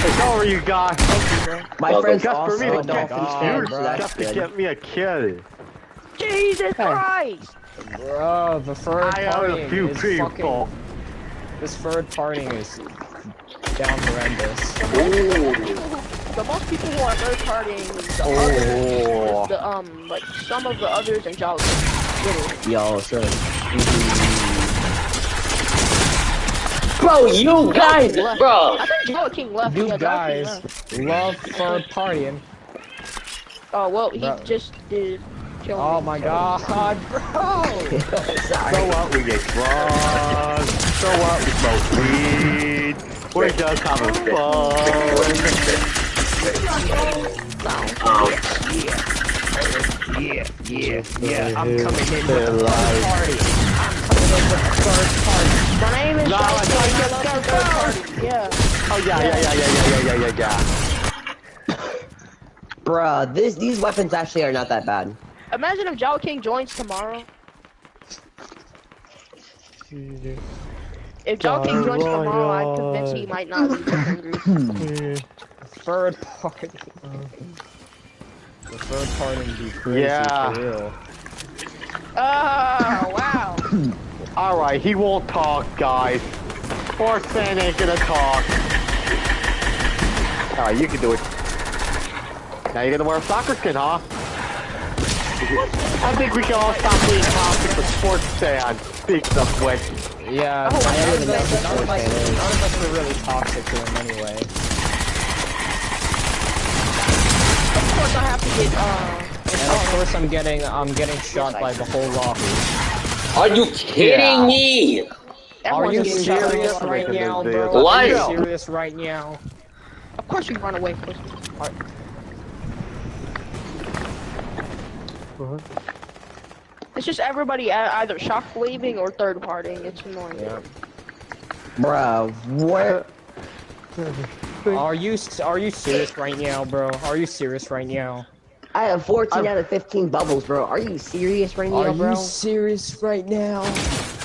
It's over, you guys. My Well, friend's Just for me also to a get Dolphins God, fan, you, so that's just to good. get me a kid. Jesus Christ! Bro, the third I own a partying few is people. fucking... This third partying is down horrendous. The most people who are third partying is the others, the like some of the others and Jolly. Literally. Yo, sure. Bro, you guys, bro. I think Jolly King left. You Yeah, Jolly King guys left. love third partying. Oh well, he Bro. just did kill me. Oh my god, bro! So what? We get drunk. So what? We smoke weed. We're just having fun. Yeah, I'm coming in with the third party. I'm coming in with the third party. My name is No, Jolly I King. I love the third party. Yeah. Oh yeah. Bruh, these weapons actually are not that bad. Imagine if Jolly King joins tomorrow. If Jolly King joins tomorrow, I'm convinced he might not leave the group. Third party. The third party would be crazy Yeah. for real. Oh, wow. Alright, he won't talk, guys. Poor Stan ain't gonna talk. Alright, you can do it. Now you're gonna wear a soccer skin, huh? I think we can all stop being toxic with sports fans. Speaking of which. Yeah, Oh, none I of don't even know us what none of sports us- fan is. none of us are really toxic to him anyway. Of course I have to get, And of course I'm getting shot by the whole lobby. Are you kidding me? Are everyone's you getting shot by serious the right lobby. now, bro? What? Are you serious right now? Of course you run away, pussy. It's just everybody either shockwaving or third partying. It's annoying. Yeah. Bruh, what? Are you serious right now, bro? Are you serious right now? I have 14 out of 15 bubbles, bro. Are you serious right now, bro? Are you serious right now?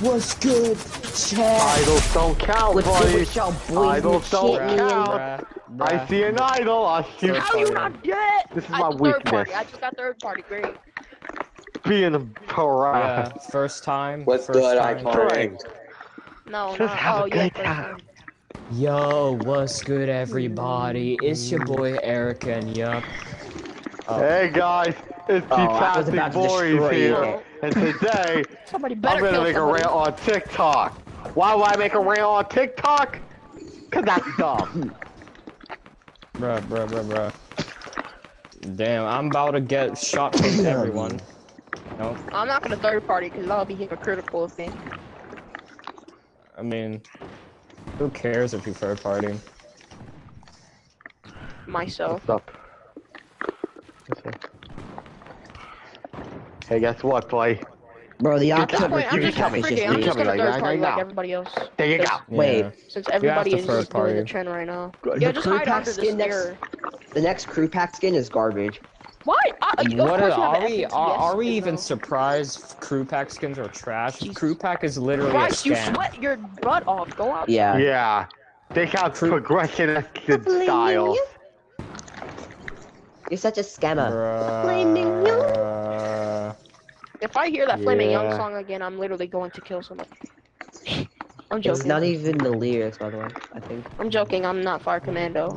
What's good, chat? Idols don't count, What's good buddy. with y'all boys Idols and don't shit, man? count. I see an idol, I'll shoot. How you not dead? This is I my did third weakness. party. I just got third party. Great. Being a Yeah, pariah. first time. What's first good, time. iconic? No, Just have oh a yeah, good first time. time. Yo, what's good, everybody? It's your boy Eric, and yup. Hey guys, it's the I was about Tastic to Boys destroy here, you. and today Somebody I'm better gonna kill make a somebody. rant on TikTok. Why would I make a rant on TikTok? Cause that's dumb. Bruh. Damn, I'm about to get shot from everyone. Nope. I'm not gonna third party because that'll be hypocritical of me. I mean, who cares if you third party? Myself. What's up? Hey, guess what, boy? Bro, the At this October point, I'm just tell me, forget. you I'm tell just me gonna right third now, party right like now. everybody else. There you go. Wait. Yeah. Since everybody to is third just doing the party. trend right now. The Yeah, just crew hide pack under the skin stair. The next crew pack skin is garbage. Why? Of What course you have are an we? FNTS Are we skin, even though. surprised crew pack skins are trash? Jesus Crew pack is literally Christ, a you scam. sweat your butt off. Go out. Yeah. Yeah, they have progression styles. You're such a scammer. Bruh. If I hear that Flaming Young Yeah. song again, I'm literally going to kill somebody. I'm It's joking. not even the lyrics, by the way, I think. I'm joking. I'm not Fire Commando.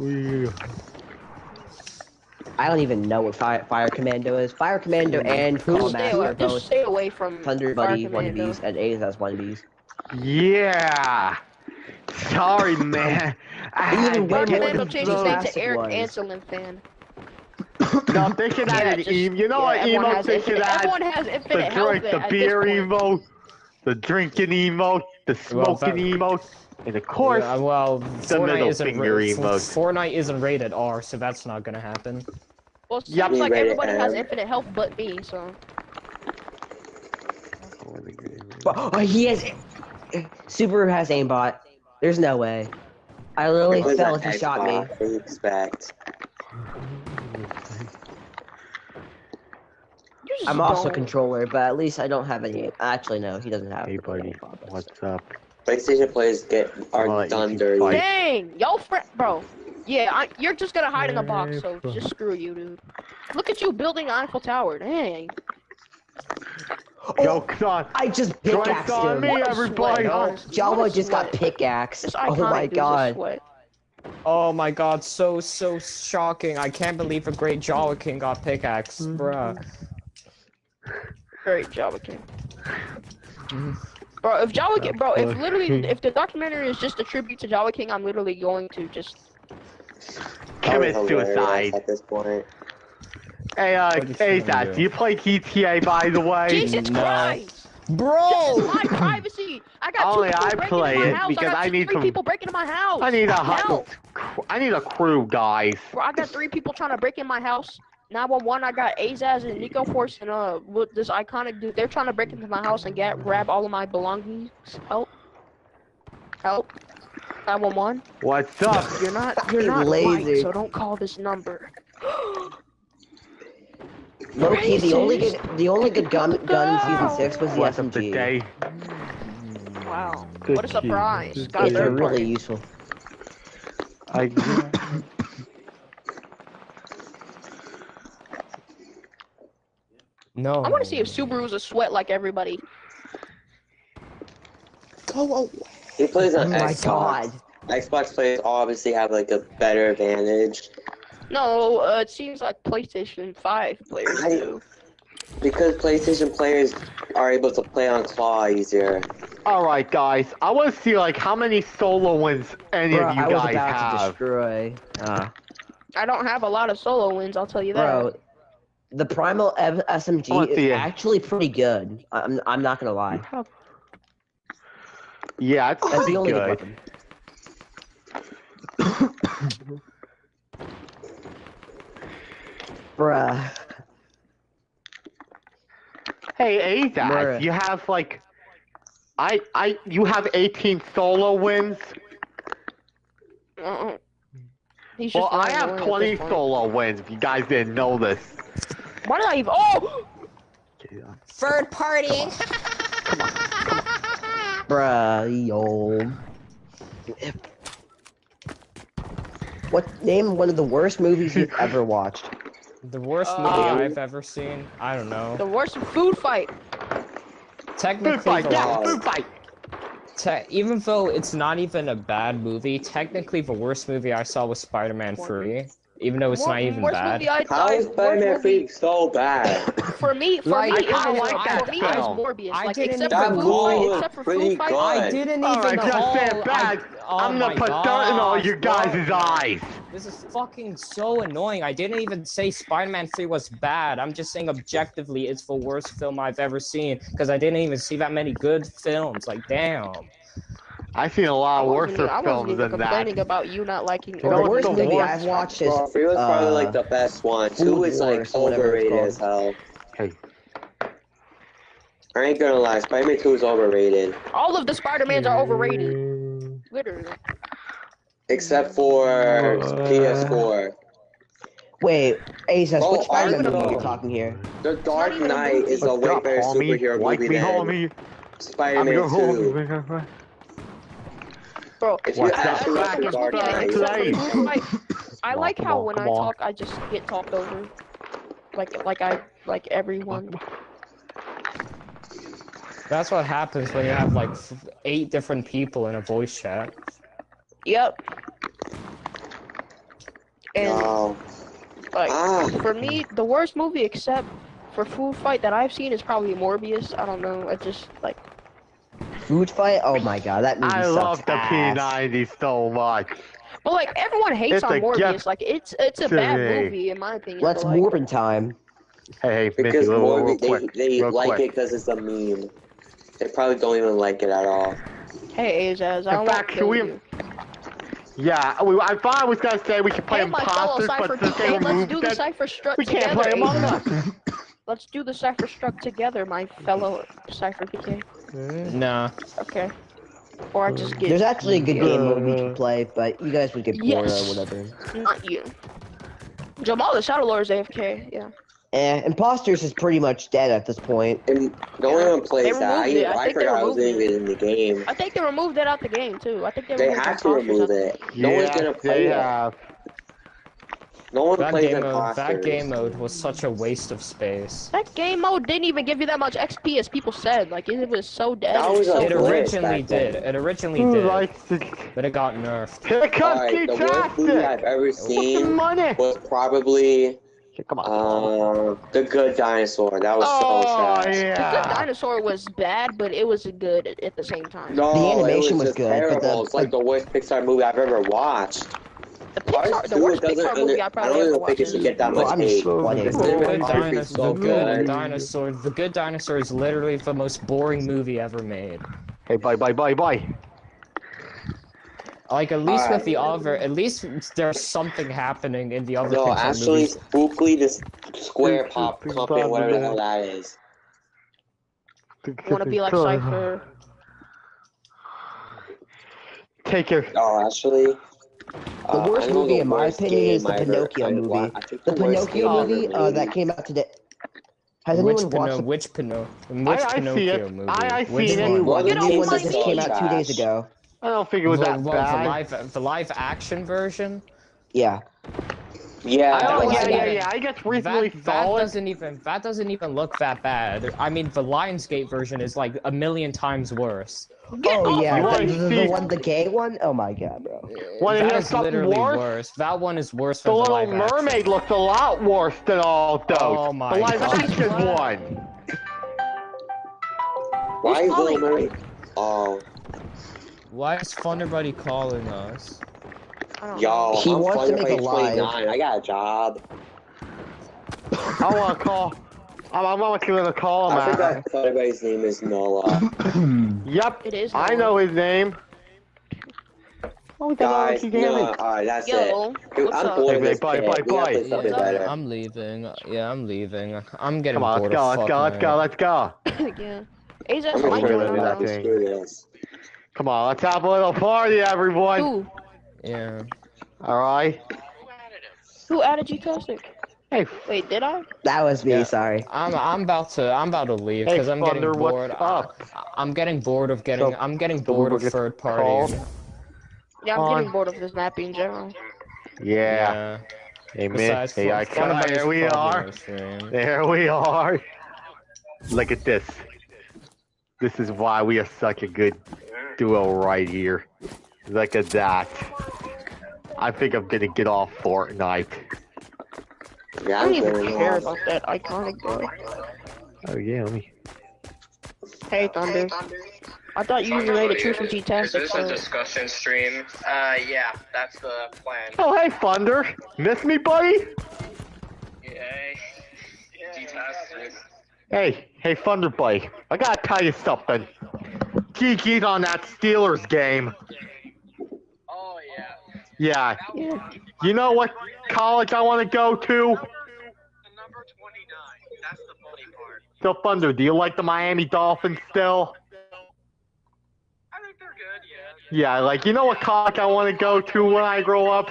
I don't even know what Fire Commando is. Fire Commando and Just stay Callmaster away. are Just both stay away from Thunder Fire Buddy Commando. wannabes and Azaz wannabes. Yeah. Sorry, man. Even Fire way more Commando than changed his name to classic Eric ones. Anselin fan. No, they should add an just- emo. You know what everyone emote has they should infinite- add? Everyone has The infinite health drink, the at beer this point. emote, the drinking emote, the smoking emote, and of course, Yeah, well, the Fortnite middle isn't finger emote. Fortnite isn't rated R, so that's not gonna happen. Well, it seems Yep. like Rated everybody has M. infinite health but me, so. Oh, he has... Subaru has aimbot. There's no way. I literally It was fell an if he shot me. Xbox, what do you expect? You just I'm also don't. controller, but at least I don't have any... Actually, no, he doesn't have... Hey, buddy, aimbot, but- what's up? PlayStation players are I'll let you done two dirty. fight. Dang, yo, bro. Yeah, you're just gonna hide in the box, so just screw you, dude. Look at you building the Eiffel Tower. Dang. Yo, son, I just drinks pickaxed on him. me, What a everybody. sweat, honestly. Java What a just got sweat. pickaxed. This Oh iconic my dude's a god. sweat. Oh my god, so shocking. I can't believe a great Jawa King got pickaxe, bruh. Great Java King. Bro, if Java King, bro, if literally, if the documentary is just a tribute to Java King, I'm literally going to just. Commit Probably hilarious suicide. at this point. Hey, What you trying to Azaz, do? do you play GTA, by the way? Jesus no. Christ! Bro! This is my privacy. I got Only two people I breaking play into my it house. because I got I need three some- people breaking into my house. I need a Help! I need a crew, guys. Bro, I got 3 people trying to break in my house. 911, I got Azaz and Nico Force and with this iconic dude. They're trying to break into my house and grab all of my belongings. Help! Help! 911. What's up? You're not Fucking white, lazy. so don't call this number. Low-key, the only good gun in Go! season 6 was the What's up the SMG. day? Wow. Good What a surprise. shit. Got It's third really party. useful. No. I want to see if Subaru's a sweat like everybody. He plays Oh on my Xbox. god. Xbox players obviously have like a better advantage No, it seems like PlayStation 5 players do. because PlayStation players are able to play on Claw easier. Alright, guys, I want to see, like, how many solo wins any Bro, of you I was guys about to have. destroy. I don't have a lot of solo wins, I'll tell you that. Bro, the Primal SMG Let's see is it. actually pretty good. I'm not gonna lie. Yeah, it's That's pretty the only good good. weapon. Bruh. Hey, Azaz, Bruh. you have, like... you have 18 solo wins? He's Well, just I very have annoying at 20 this point. solo wins. If you guys didn't know this. Why did I even? Oh! Third partying. Bruh, yo. Name one of the worst movies you've ever watched? The worst movie I've ever seen? I don't know. The worst food fight. Technically, Food fight, yeah, food fight. Even though it's not even a bad movie, technically the worst movie I saw was Spider-Man 3. Even though it's not even worst bad. Movie How is Spider-Man 3 so bad? For me, Like, it I was like that for me, it was film. Morbius. I Like, didn't except even for movie food fight, was except for pretty food fight. good. I didn't Alright, even just say call. it bad. Oh I'm my gonna put dirt in all you gosh, guys' what? eyes. This is fucking so annoying. I didn't even say Spider-Man 3 was bad. I'm just saying objectively it's the worst film I've ever seen because I didn't even see that many good films. Like, damn. I've seen a lot worse I wasn't films even than that. complaining about you not liking. You know The what's worst the movie worst? I've watched is Bro, 3 was probably like the best one. 2 Food is like Wars or whatever it's overrated called. as hell. Hey. I ain't gonna lie, Spider-Man 2 is overrated. All of the Spider-Mans are overrated. Literally. Except for PS4. Wait, Aces, Oh, which Spider-Man I movie are we know. talking here? The Dark even a Knight movie. is a What's way up, better homie? superhero Like movie me, than homie. I'm Spider-Man your 2. homie. Bro, If you What's I- up, actually I- watch the Back Dark in Knight, Space? except for Hey. food fight, I like Come how on, when come I on. talk, I just get talked over. Like everyone. That's what happens when you have like 8 different people in a voice chat. Yep. And No. for me, the worst movie except for food fight that I've seen is probably Morbius. I don't know. I just like. Food Fight? Oh my god, that movie I sucks love the ass. P90 so much. But like everyone hates It's on a Morbius. gift Like it's a to bad me. movie in my opinion. Let's but, like, Morbin time. Hey, Because Missy, real Morbius, quick. they real like quick. it because it's a meme. They probably don't even like it at all. Hey, Azaz, I In won't fact, kill we- you. Yeah, I thought I was gonna say we could play Hey, my fellow imposters, Cypher but since they PK, let's removed do the that, Cypher Struck we together. can't play Among Azaz. Us. Let's do the Cypher Struck together, my fellow Cypher PK. Nah. Okay. Or I just get There's actually a good game mode we could play, but you guys would get bored Yes. or whatever. not you. Jamal the Shadow Lord is AFK. Yeah. Imposters is pretty much dead at this point. And no one plays that. removed it. I I think they forgot I was removed even in the game. I think they removed it out the game too. I think they They removed have to imposters remove out the it. No one's Yes, gonna play they that. have. No one That plays game mode. imposters. That game mode was such a waste of space. That game mode didn't even give you that much XP as people said. Like it was so dead. That and was so a It glitch originally back then. did. It originally Who did. likes to... But it got nerfed. Here comes Alright, the worst movie I've T-Tastic! ever What's the seen money? was probably Come on. The Good Dinosaur. That was Oh, so trash. The Good yeah. Dinosaur was bad, but it was good at the same time. No, The animation it was just good, but terrible. It's like the worst Pixar movie I've ever watched. The worst Pixar movie I probably ever I don't even watched think it should is get that Well, much I'm hate. sweating. It's The literally Good honestly Dinosaur. so The Good good. Dinosaur. The Good Dinosaur is literally the most boring movie ever made. Hey, bye. Like at least Alright. with the other, at least there's something happening in the other No, Pixar actually, movies. Spookly, this Square Pop Company, whatever the hell that is. Want to be like Cypher? Take your... Oh, actually, The worst I know movie, the in my worst opinion, is game the I ever- Pinocchio I movie. think The worst Pinocchio game movie ever made. that came out today. Has Which anyone watched the Which Pinocchio I see it. movie? I Which seen it. new one? The Get new off one that my just came out 2 days trash. ago. I don't think it was that bad. The live action version. Yeah. Yeah, Oh, that was- yeah. I just recently That saw it. doesn't even look that bad. I mean, the Lionsgate version is like a million times worse. Oh yeah, You wanna the see- one, the gay one. Oh my god, bro. Wanna That hear is something literally worse? worse. That one is worse The than the Little live action. Mermaid looks a lot worse than all of those. Oh my the live God. action one. Why is calling? Little Mermaid? Oh, Why is Thunder Buddy calling us? I don't know. yo, He I'm wants to Fun make a Play live. 29. I got a job. I want to call. I'm gonna call him I out. forgot everybody's name is Noah. Yep, It is I Noah. know his name. Oh, Guys, damn no, it. alright, that's Yo, it. Dude, what's I'm up? bored of Hey, this bye, pit. bye, We gotta bye. play something What's up? better. I'm leaving. Yeah, I'm leaving. I'm getting Come on, bored let's go, of let's go, let's go, let's go. Yeah. Azaz I'm might gonna join do that us. thing. Screw this. Come on, let's have a little party, everyone. Ooh. Yeah. All right. Who added G-Tastic? Hey, Wait, did I? That was me, Yeah, sorry. I'm about to leave hey, because I'm getting Thunder, what's bored. up? I'm getting bored of So, I'm getting so we bored were of just third called partying. Yeah, I'm on. getting bored of this nappy in general. Yeah. Yeah. Hey, man. Besides, Hey, Thunder Buddy's there we probably are. gonna stream. There we are. Look at this. This is why we are such a good duo right here. Look at that. I think I'm gonna get off Fortnite. Yeah, I I'm don't even getting care off. about that iconic, bro. Oh yeah, let me. Hey, Thunder. I thought you made a truce with Is G-Tastic, this a so... discussion stream? Yeah, that's the plan. Oh hey, Thunder. Miss me, buddy? Yay. G-Tastic. Hey, Thunder, buddy. I gotta tell you something. Kiki's on that Steelers game. Oh, yeah. Yeah. Yeah. You know what college I want to go to? The number 29. That's the funny part. So, Thunder, do you like the Miami Dolphins still? I think they're good, Yeah, like, you know what college I want to go to when I grow up?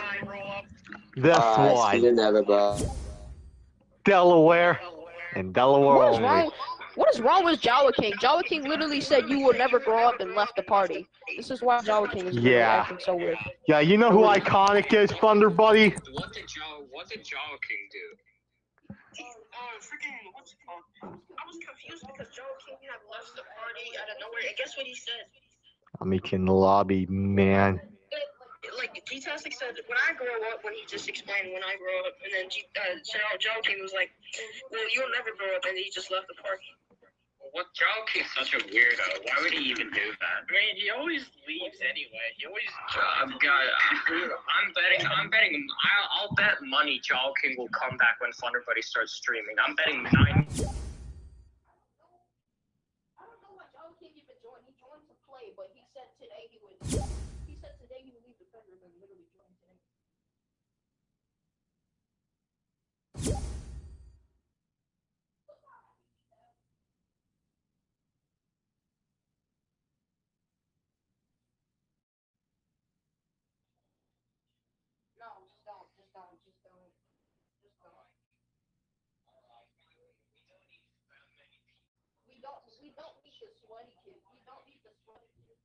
This See you one. never, bro. Delaware. And Delaware What is only. wrong? What is wrong with Jawa King? Jawa King literally said you will never grow up and left the party. This is why Jawa King is literally Yeah. acting so weird. Yeah, you know who iconic is, Thunder Buddy? What did Jawa King do? I was confused because Jawa King had left the party out of nowhere. And guess what he said? I'm making the lobby, man. Like G-Tastic said, when I grow up, when he just explained when I grow up, and then Jawa King was like, well, you'll never grow up, and he just left the party. What Jawa King's such a weirdo. Why would he even do that? I mean, he always leaves anyway. He always. I'm betting. I'll bet money Jawa King will come back when Thunder Buddy starts streaming. I'm betting 9. I don't know why Jawa King even joined. He joined to play, but he said today he would. He said today he would leave the Defenders and literally join today. No, just don't. Just don't. Just don't. Just don't. We don't. We don't need the sweaty kids. We don't need the sweaty kids.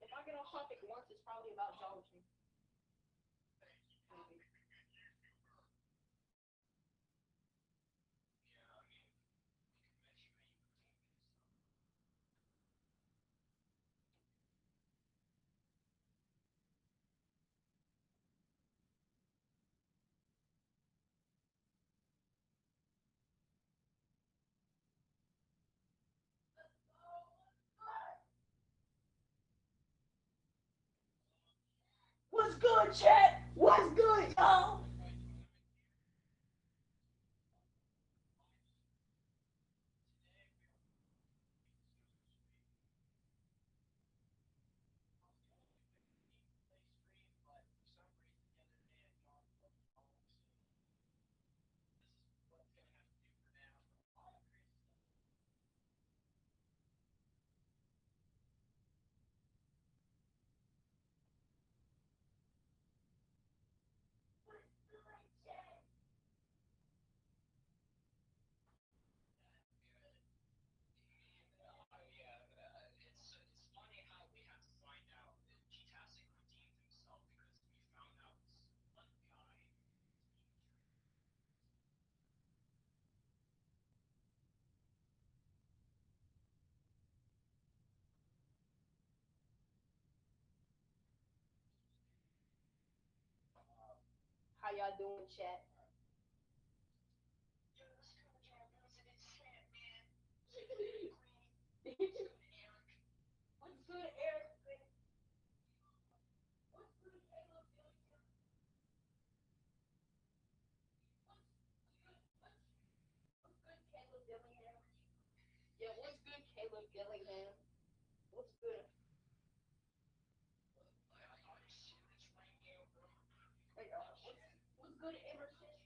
If I get off topic once, it's probably about geology. What's good, chat? What's good, y'all? How y'all doing, chat? What's good, Eric? What's good, Caleb? What's good, Caleb Dillingham? Yeah, what's good, Caleb Dillingham? What's good? Hey, what's good, Emerson?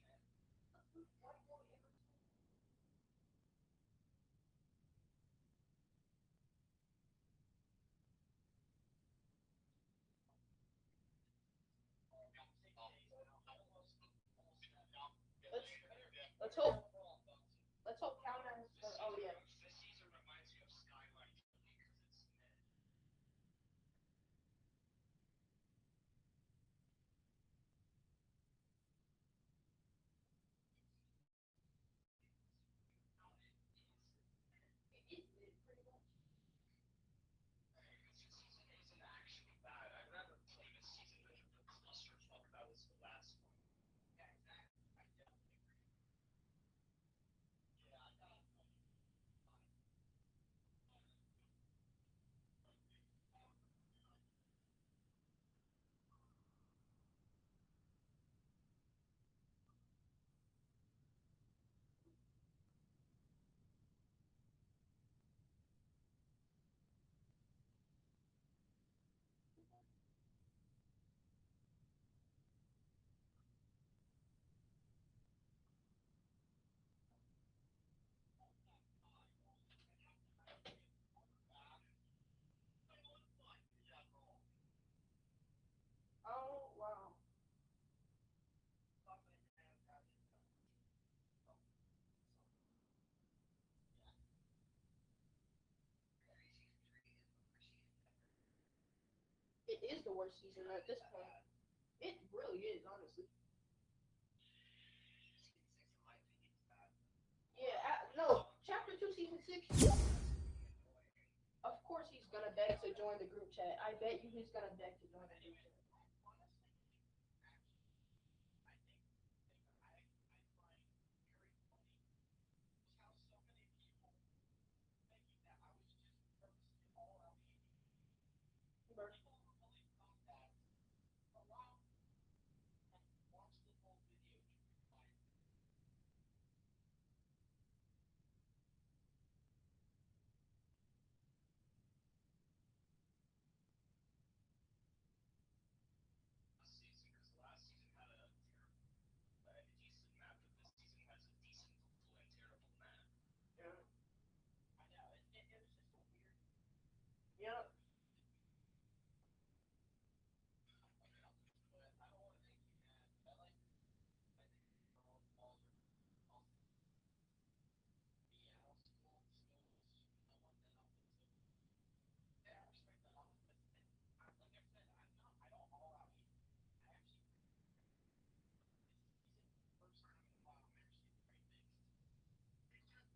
is the worst season at this point. It really is, honestly. Yeah, no, chapter 2, season 6. Of course he's gonna beg to join the group chat. I bet you he's gonna beg to join the group chat. Yep.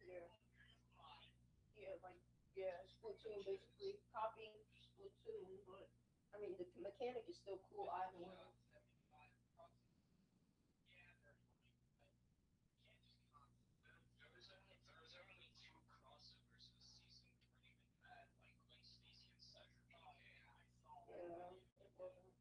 Yeah. Yeah, like yeah, Splatoon basically copying Splatoon, but I mean the mechanic is still cool either way. Yeah, it wasn't.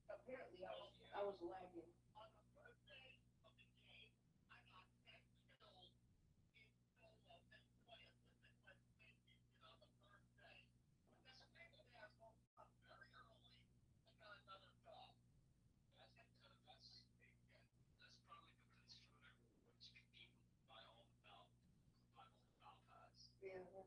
Apparently I was lagging. Yeah.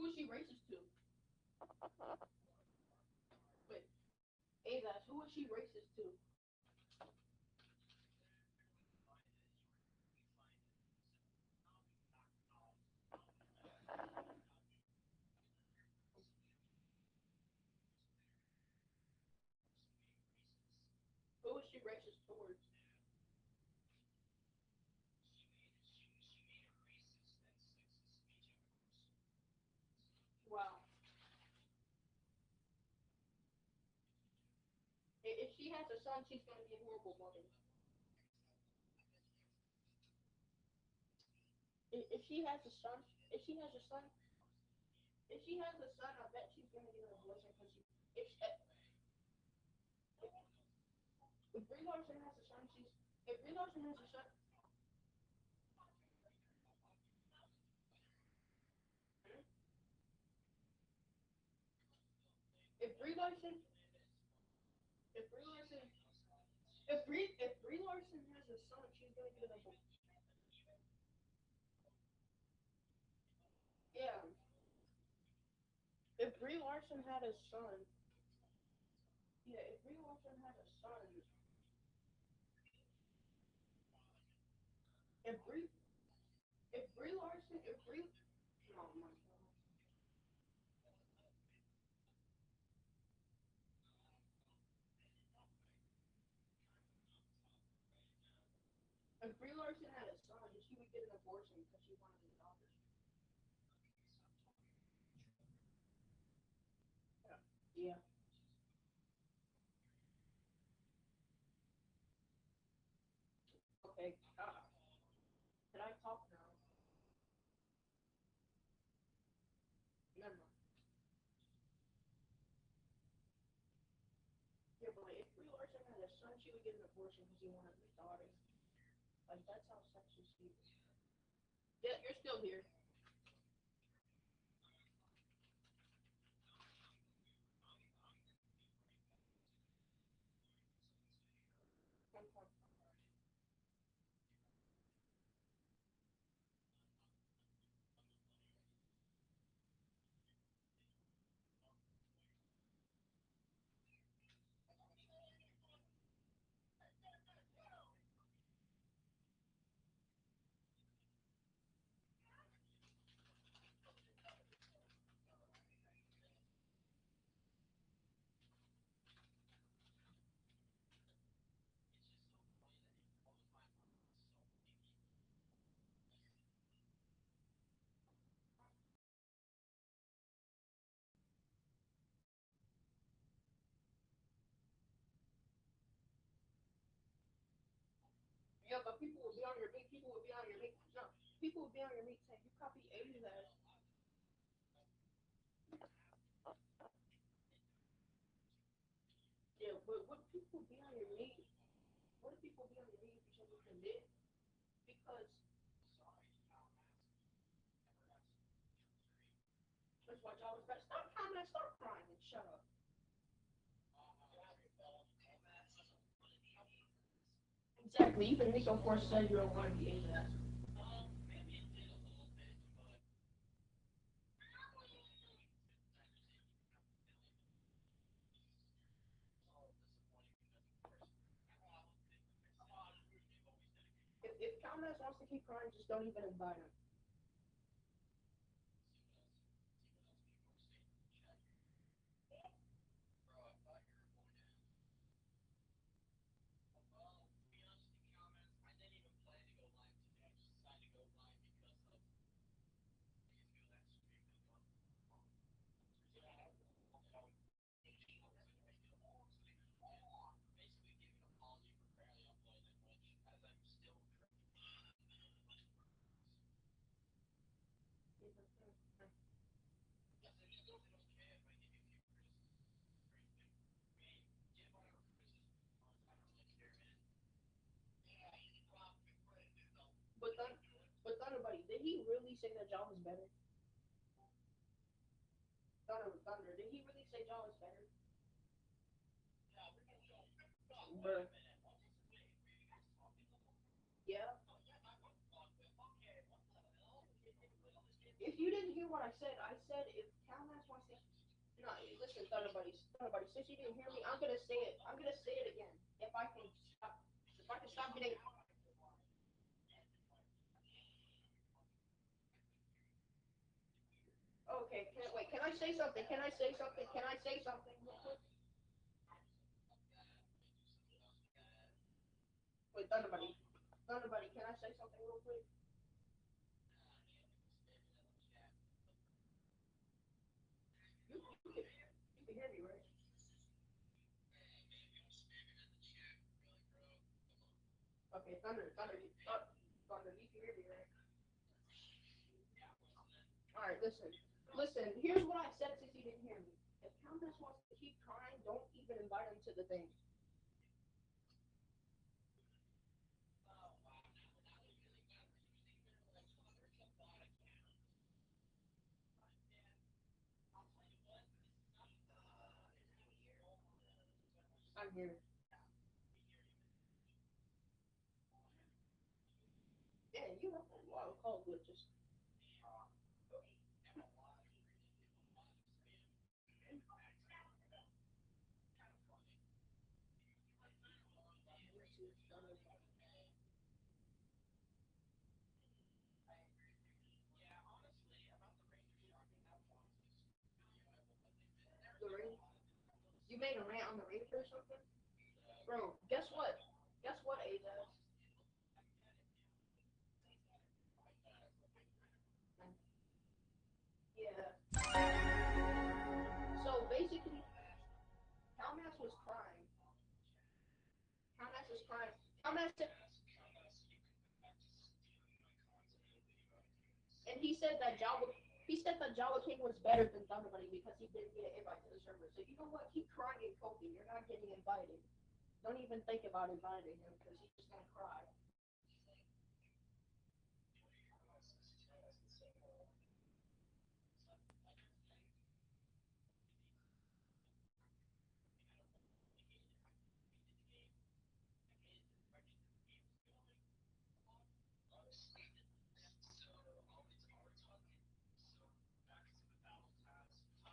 Who is she racist to? Wait, Azaz, who is she racist to? Who is she racist towards? Wow. If she has a son, she's gonna be a horrible mother. If she has a son, if she has a son, if she has a son, I bet she's gonna get an abortion because she. If Brie Larson has a son, she's. If Brie Larson has a son, if Brie Larson, if Brie Larson, if Brie Larson has a son, she's gonna get an abortion. Yeah. If Brie Larson had a son, yeah. If Brie Larson had a son, if Brie, if Brie Larson, if Brie, oh my god. If Brie Larson had a son, she would get an abortion because she wanted a daughter. Yeah. Okay. Can I talk now? Never mind. Yeah, but like, if Brie Larson had a son, she would get an abortion because he wanted a daughter. Like that's how sexist she is. Yeah, you're still here. Yeah, but people will be on your meat. People will be on your meat. No, people will be on your meat saying you copy Asian ass. Yeah, but what people be on your meat? What do people be on your meat because you commit? Because that's why y'all was better. Stop commenting, stop crying, and shut up. Exactly. You can make your force say you don't want to be Asian ass. If Thomas wants to keep crying, just don't even invite him. But then, but Thunder Buddy, did he really say that John was better? Thunder, did he really say John was better? Bruh. Yeah. you didn't hear what I said. I said if Calmax wants to. No, listen, Thunder Buddy. Since you didn't hear me, I'm gonna say it. I'm gonna say it again. If I can stop. If I can stop getting. Okay. Wait. Can I say something? Can I say something? Can I say something? Wait, Thunder Buddy. Thunder Buddy. Can I say something real quick? You can hear me, right? Okay, Thunder, you can hear me, right? All right, listen. Here's what I said since you didn't hear me. If Countess wants to keep trying, don't even invite him to the thing. I'm here. Yeah, you have a lot of call glitches. The ring. You made a rant on the ring or something, bro. Guess what? Guess what, AJ? Yeah. So basically, Calmax was crying. Calmax was crying. Calmax said, and he said that Java King was better than Thunder Buddy because he didn't get an invite to the server. So you know what? Keep crying and coping. You're not getting invited. Don't even think about inviting him because he's just gonna cry.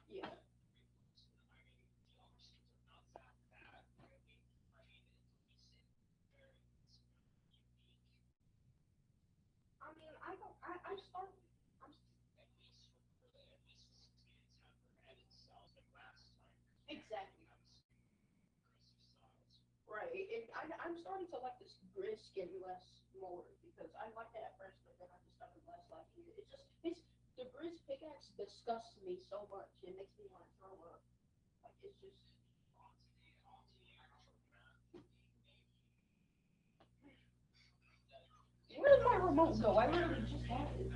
Yeah. I mean, I don't. I start. I'm exactly right, and I'm starting to like this grid skin less more because I liked it at first, but then I just started less liking it. It's the Grizz pickaxe disgusts me so much. It makes me want to throw up. Like it's just. Where did my remote go? I literally just had it.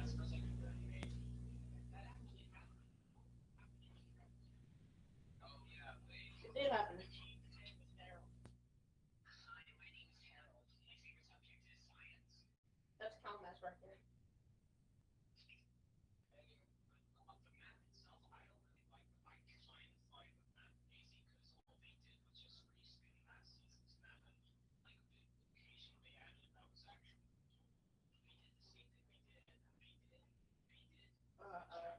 It did happen. That's Calmax right there. Uh,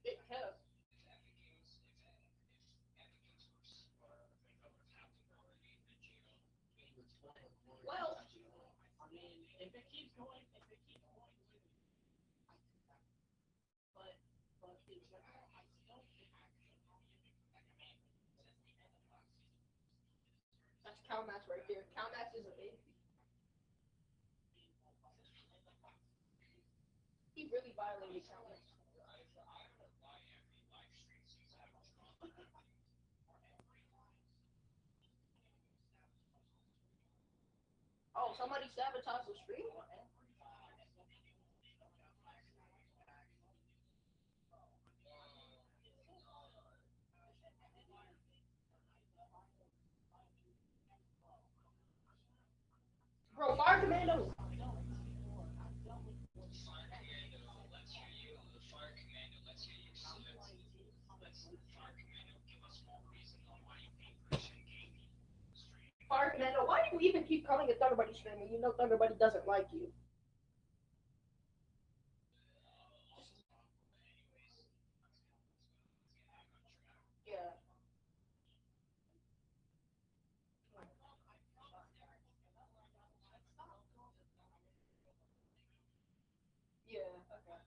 it has. Well, that's Calmax right there. Calmax is a baby. He really violated Calmax. Oh, somebody sabotaged the stream? Bro, Fire Commando. you even keep calling a Thunder Buddy streamer? You know Thunder Buddy doesn't like you. Yeah. Yeah. Okay.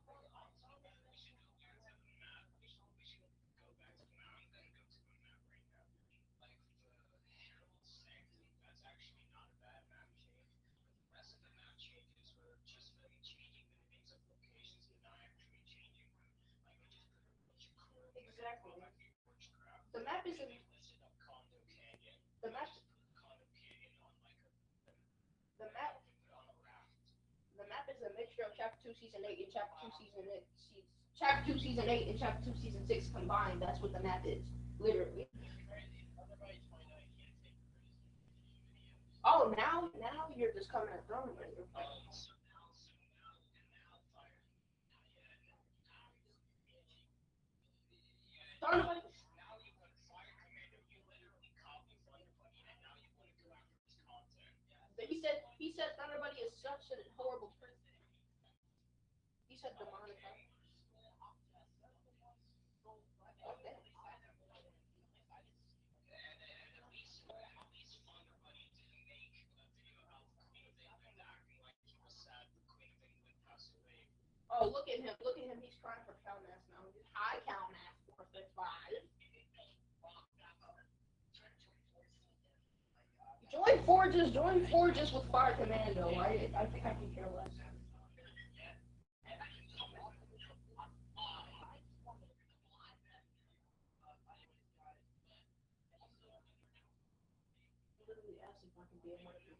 Exactly. The map isn't. The map. The map. The map is a mixture of Chapter 2 Season 8 and Chapter 2 Season 8. Chapter 2 Season 8 and Chapter 2 Season 6 combined. That's what the map is. Literally. Oh, now you're just coming at throwing me. Thunder Buddy. He said Thunder Buddy is such a horrible person. He said demonic. Okay. Oh, look at him. Look at him. He's crying for Calmass now. Hi, Calmass. 465. Join Forges with Fire Commando. I think I can care less. Literally asked if I can be a market.